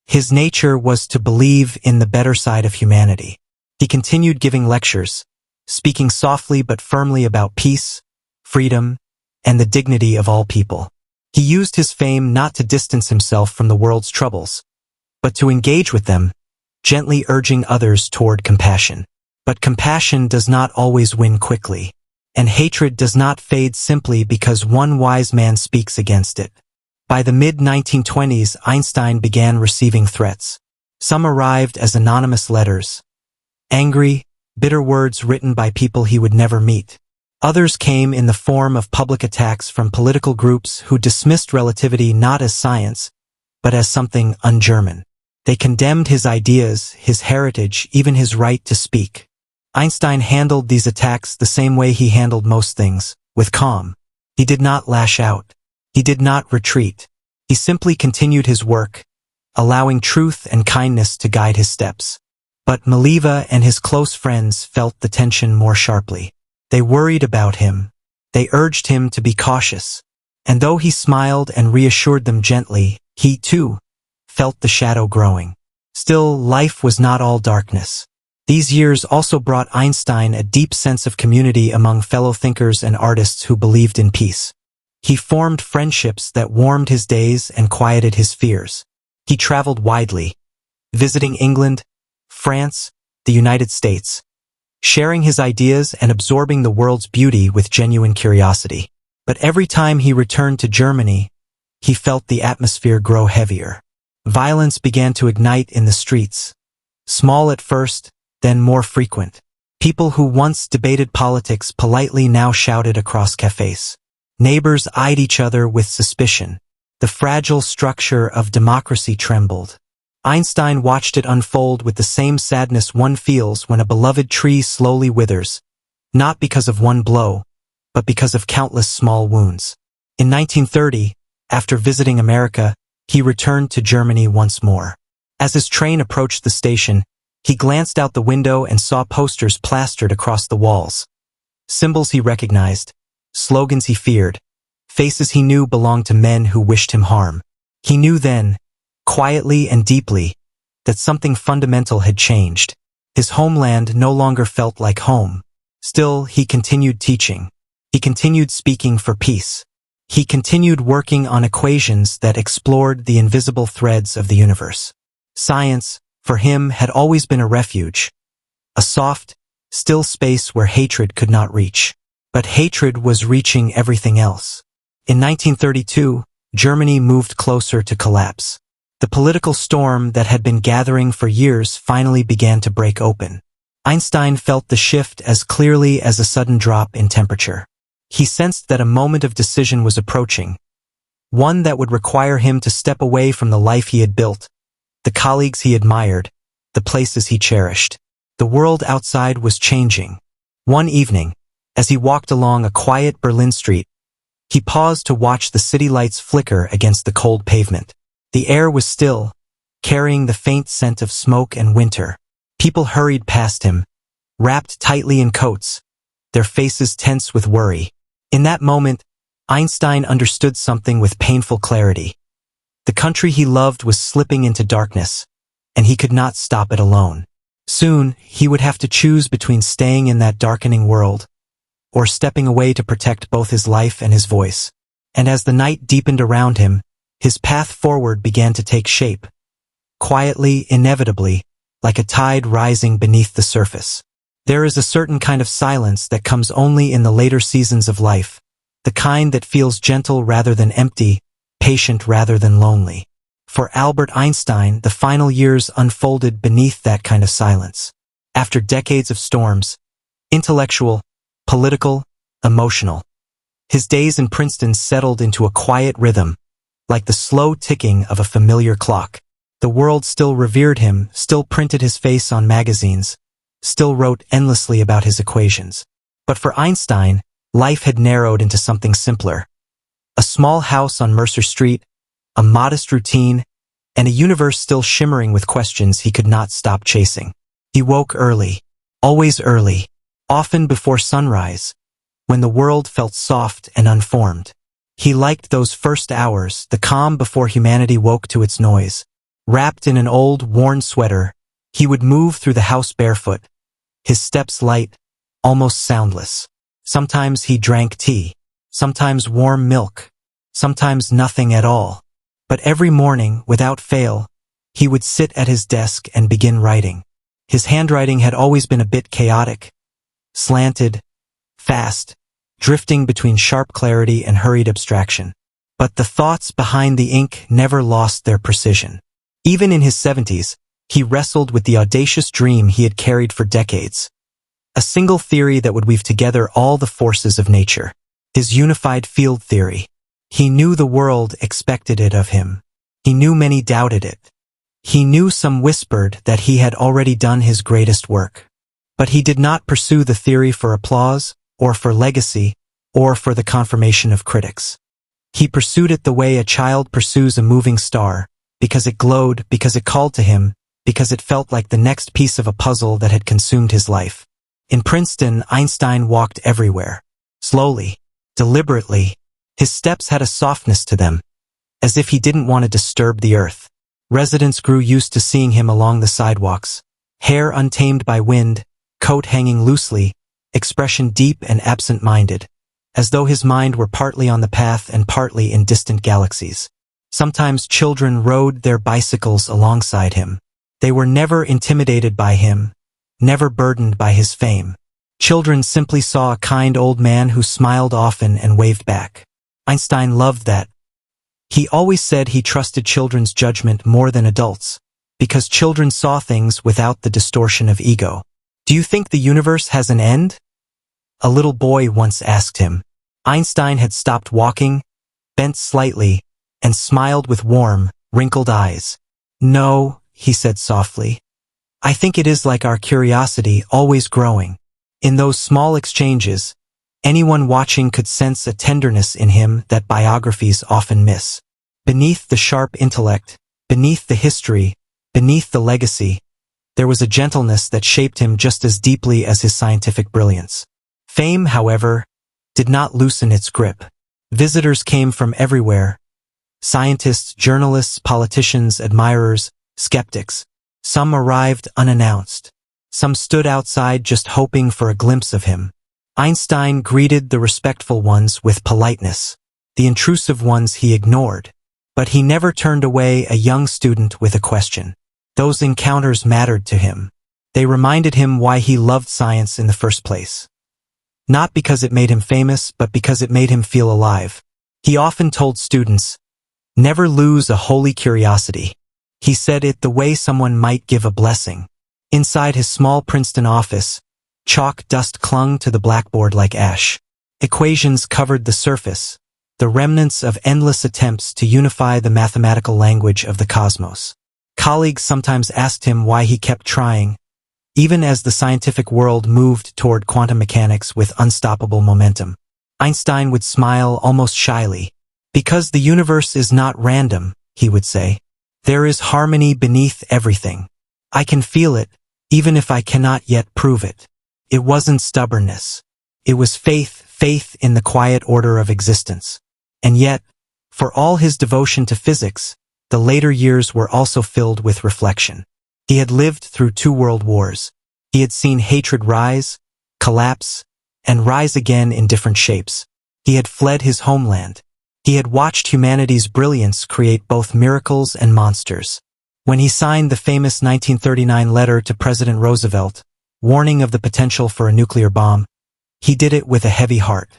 His nature was to believe in the better side of humanity. He continued giving lectures, speaking softly but firmly about peace, freedom, and the dignity of all people. He used his fame not to distance himself from the world's troubles, but to engage with them, gently urging others toward compassion. But compassion does not always win quickly, and hatred does not fade simply because one wise man speaks against it. By the mid-1920s, Einstein began receiving threats. Some arrived as anonymous letters, angry, bitter words written by people he would never meet. Others came in the form of public attacks from political groups who dismissed relativity not as science, but as something un-German. They condemned his ideas, his heritage, even his right to speak. Einstein handled these attacks the same way he handled most things, with calm. He did not lash out. He did not retreat. He simply continued his work, allowing truth and kindness to guide his steps. But Mileva and his close friends felt the tension more sharply. They worried about him. They urged him to be cautious. And though he smiled and reassured them gently, he, too, felt the shadow growing. Still, life was not all darkness. These years also brought Einstein a deep sense of community among fellow thinkers and artists who believed in peace. He formed friendships that warmed his days and quieted his fears. He traveled widely, visiting England, France, the United States, sharing his ideas and absorbing the world's beauty with genuine curiosity. But every time he returned to Germany, he felt the atmosphere grow heavier. Violence began to ignite in the streets. Small at first, then more frequent. People who once debated politics politely now shouted across cafes. Neighbors eyed each other with suspicion. The fragile structure of democracy trembled. Einstein watched it unfold with the same sadness one feels when a beloved tree slowly withers, not because of one blow, but because of countless small wounds. In 1930, after visiting America, he returned to Germany once more. As his train approached the station, he glanced out the window and saw posters plastered across the walls. Symbols he recognized, slogans he feared, faces he knew belonged to men who wished him harm. He knew then, quietly and deeply, that something fundamental had changed. His homeland no longer felt like home. Still, he continued teaching. He continued speaking for peace. He continued working on equations that explored the invisible threads of the universe. Science, for him, had always been a refuge, a soft, still space where hatred could not reach. But hatred was reaching everything else. In 1932, Germany moved closer to collapse. The political storm that had been gathering for years finally began to break open. Einstein felt the shift as clearly as a sudden drop in temperature. He sensed that a moment of decision was approaching, one that would require him to step away from the life he had built, the colleagues he admired, the places he cherished. The world outside was changing. One evening, as he walked along a quiet Berlin street, he paused to watch the city lights flicker against the cold pavement. The air was still, carrying the faint scent of smoke and winter. People hurried past him, wrapped tightly in coats, their faces tense with worry. In that moment, Einstein understood something with painful clarity. The country he loved was slipping into darkness, and he could not stop it alone. Soon, he would have to choose between staying in that darkening world or stepping away to protect both his life and his voice. And as the night deepened around him, his path forward began to take shape, quietly, inevitably, like a tide rising beneath the surface. There is a certain kind of silence that comes only in the later seasons of life, the kind that feels gentle rather than empty, patient rather than lonely. For Albert Einstein, the final years unfolded beneath that kind of silence. After decades of storms, intellectual, political, emotional, his days in Princeton settled into a quiet rhythm, like the slow ticking of a familiar clock. The world still revered him, still printed his face on magazines, still wrote endlessly about his equations. But for Einstein, life had narrowed into something simpler. A small house on Mercer Street, a modest routine, and a universe still shimmering with questions he could not stop chasing. He woke early, always early, often before sunrise, when the world felt soft and unformed. He liked those first hours, the calm before humanity woke to its noise. Wrapped in an old, worn sweater, he would move through the house barefoot, his steps light, almost soundless. Sometimes he drank tea, sometimes warm milk, sometimes nothing at all. But every morning, without fail, he would sit at his desk and begin writing. His handwriting had always been a bit chaotic, slanted, fast, drifting between sharp clarity and hurried abstraction. But the thoughts behind the ink never lost their precision. Even in his 70s, he wrestled with the audacious dream he had carried for decades. A single theory that would weave together all the forces of nature. His unified field theory. He knew the world expected it of him. He knew many doubted it. He knew some whispered that he had already done his greatest work. But he did not pursue the theory for applause, or for legacy, or for the confirmation of critics. He pursued it the way a child pursues a moving star, because it glowed, because it called to him, because it felt like the next piece of a puzzle that had consumed his life. In Princeton, Einstein walked everywhere. Slowly, deliberately. His steps had a softness to them, as if he didn't want to disturb the earth. Residents grew used to seeing him along the sidewalks, hair untamed by wind, coat hanging loosely, expression deep and absent-minded, as though his mind were partly on the path and partly in distant galaxies. Sometimes children rode their bicycles alongside him. They were never intimidated by him, never burdened by his fame. Children simply saw a kind old man who smiled often and waved back. Einstein loved that. He always said he trusted children's judgment more than adults, because children saw things without the distortion of ego. "Do you think the universe has an end?" a little boy once asked him. Einstein had stopped walking, bent slightly, and smiled with warm, wrinkled eyes. "No," he said softly. "I think it is like our curiosity, always growing." In those small exchanges, anyone watching could sense a tenderness in him that biographies often miss. Beneath the sharp intellect, beneath the history, beneath the legacy, there was a gentleness that shaped him just as deeply as his scientific brilliance. Fame, however, did not loosen its grip. Visitors came from everywhere. Scientists, journalists, politicians, admirers, skeptics. Some arrived unannounced. Some stood outside just hoping for a glimpse of him. Einstein greeted the respectful ones with politeness. The intrusive ones he ignored. But he never turned away a young student with a question. Those encounters mattered to him. They reminded him why he loved science in the first place. Not because it made him famous, but because it made him feel alive. He often told students, "Never lose a holy curiosity." He said it the way someone might give a blessing. Inside his small Princeton office, chalk dust clung to the blackboard like ash. Equations covered the surface, the remnants of endless attempts to unify the mathematical language of the cosmos. Colleagues sometimes asked him why he kept trying, even as the scientific world moved toward quantum mechanics with unstoppable momentum. Einstein would smile almost shyly. "Because the universe is not random," he would say. "There is harmony beneath everything. I can feel it, even if I cannot yet prove it." It wasn't stubbornness. It was faith in the quiet order of existence. And yet, for all his devotion to physics, the later years were also filled with reflection. He had lived through 2 world wars. He had seen hatred rise, collapse, and rise again in different shapes. He had fled his homeland. He had watched humanity's brilliance create both miracles and monsters. When he signed the famous 1939 letter to President Roosevelt, warning of the potential for a nuclear bomb, he did it with a heavy heart.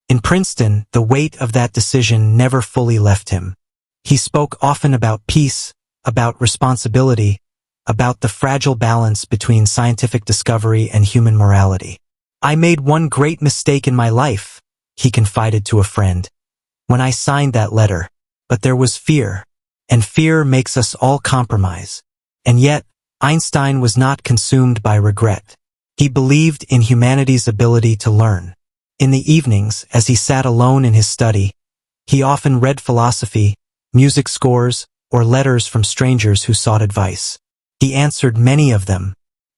In Princeton, the weight of that decision never fully left him. He spoke often about peace, about responsibility, about the fragile balance between scientific discovery and human morality. "I made one great mistake in my life," he confided to a friend, "when I signed that letter. But there was fear, and fear makes us all compromise. And yet, Einstein was not consumed by regret. He believed in humanity's ability to learn. In the evenings, as he sat alone in his study, he often read philosophy, music scores, or letters from strangers who sought advice. He answered many of them.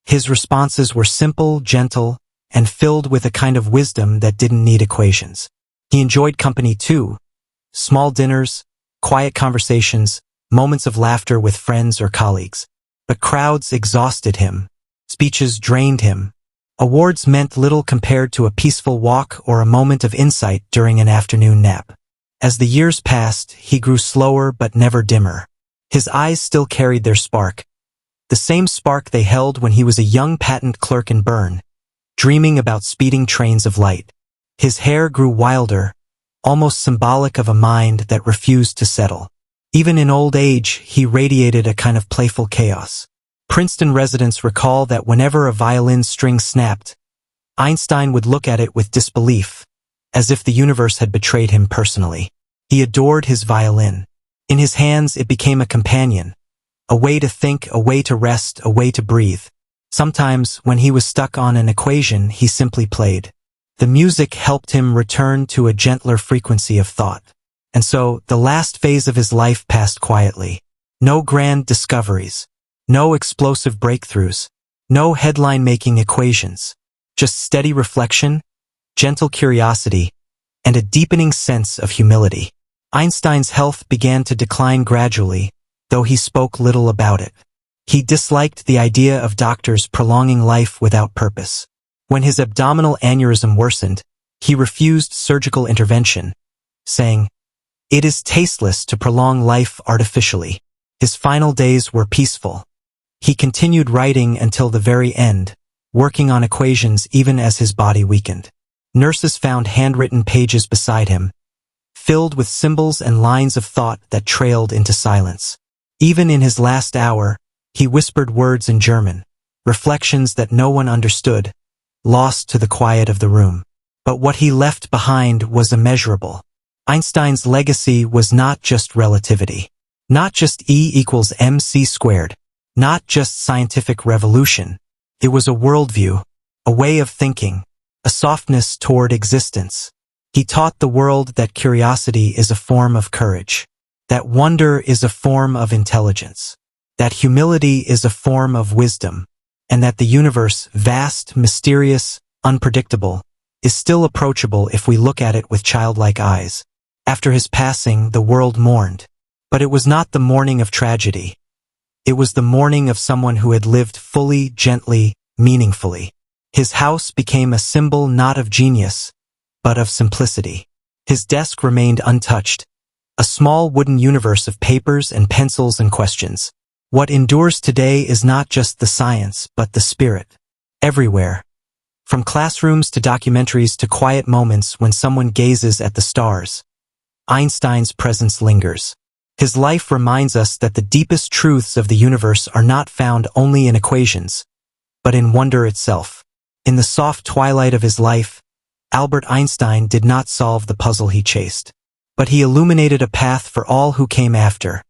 His responses were simple, gentle, and filled with a kind of wisdom that didn't need equations. He enjoyed company too. Small dinners, quiet conversations, moments of laughter with friends or colleagues. But crowds exhausted him. Speeches drained him. Awards meant little compared to a peaceful walk or a moment of insight during an afternoon nap. As the years passed, he grew slower but never dimmer. His eyes still carried their spark. The same spark they held when he was a young patent clerk in Bern, dreaming about speeding trains of light. His hair grew wilder, almost symbolic of a mind that refused to settle. Even in old age, he radiated a kind of playful chaos. Princeton residents recall that whenever a violin string snapped, Einstein would look at it with disbelief, as if the universe had betrayed him personally. He adored his violin. In his hands, it became a companion, a way to think, a way to rest, a way to breathe. Sometimes, when he was stuck on an equation, he simply played. The music helped him return to a gentler frequency of thought. And so, the last phase of his life passed quietly. No grand discoveries. No explosive breakthroughs. No headline-making equations. Just steady reflection, gentle curiosity, and a deepening sense of humility. Einstein's health began to decline gradually, though he spoke little about it. He disliked the idea of doctors prolonging life without purpose. When his abdominal aneurysm worsened, he refused surgical intervention, saying, "It is tasteless to prolong life artificially." His final days were peaceful. He continued writing until the very end, working on equations even as his body weakened. Nurses found handwritten pages beside him, filled with symbols and lines of thought that trailed into silence. Even in his last hour, he whispered words in German, reflections that no one understood, lost to the quiet of the room. But what he left behind was immeasurable. Einstein's legacy was not just relativity, not just E equals mc squared, not just scientific revolution. It was a worldview, a way of thinking, a softness toward existence. He taught the world that curiosity is a form of courage, that wonder is a form of intelligence, that humility is a form of wisdom, and that the universe, vast, mysterious, unpredictable, is still approachable if we look at it with childlike eyes. After his passing, the world mourned. But it was not the mourning of tragedy. It was the mourning of someone who had lived fully, gently, meaningfully. His house became a symbol not of genius, but of simplicity. His desk remained untouched, a small wooden universe of papers and pencils and questions. What endures today is not just the science, but the spirit. Everywhere. From classrooms to documentaries to quiet moments when someone gazes at the stars, Einstein's presence lingers. His life reminds us that the deepest truths of the universe are not found only in equations, but in wonder itself. In the soft twilight of his life, Albert Einstein did not solve the puzzle he chased, but he illuminated a path for all who came after,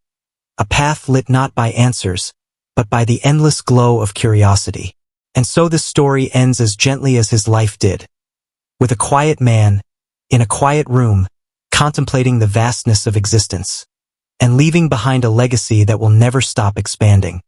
a path lit not by answers, but by the endless glow of curiosity. And so this story ends as gently as his life did, with a quiet man, in a quiet room, contemplating the vastness of existence, and leaving behind a legacy that will never stop expanding.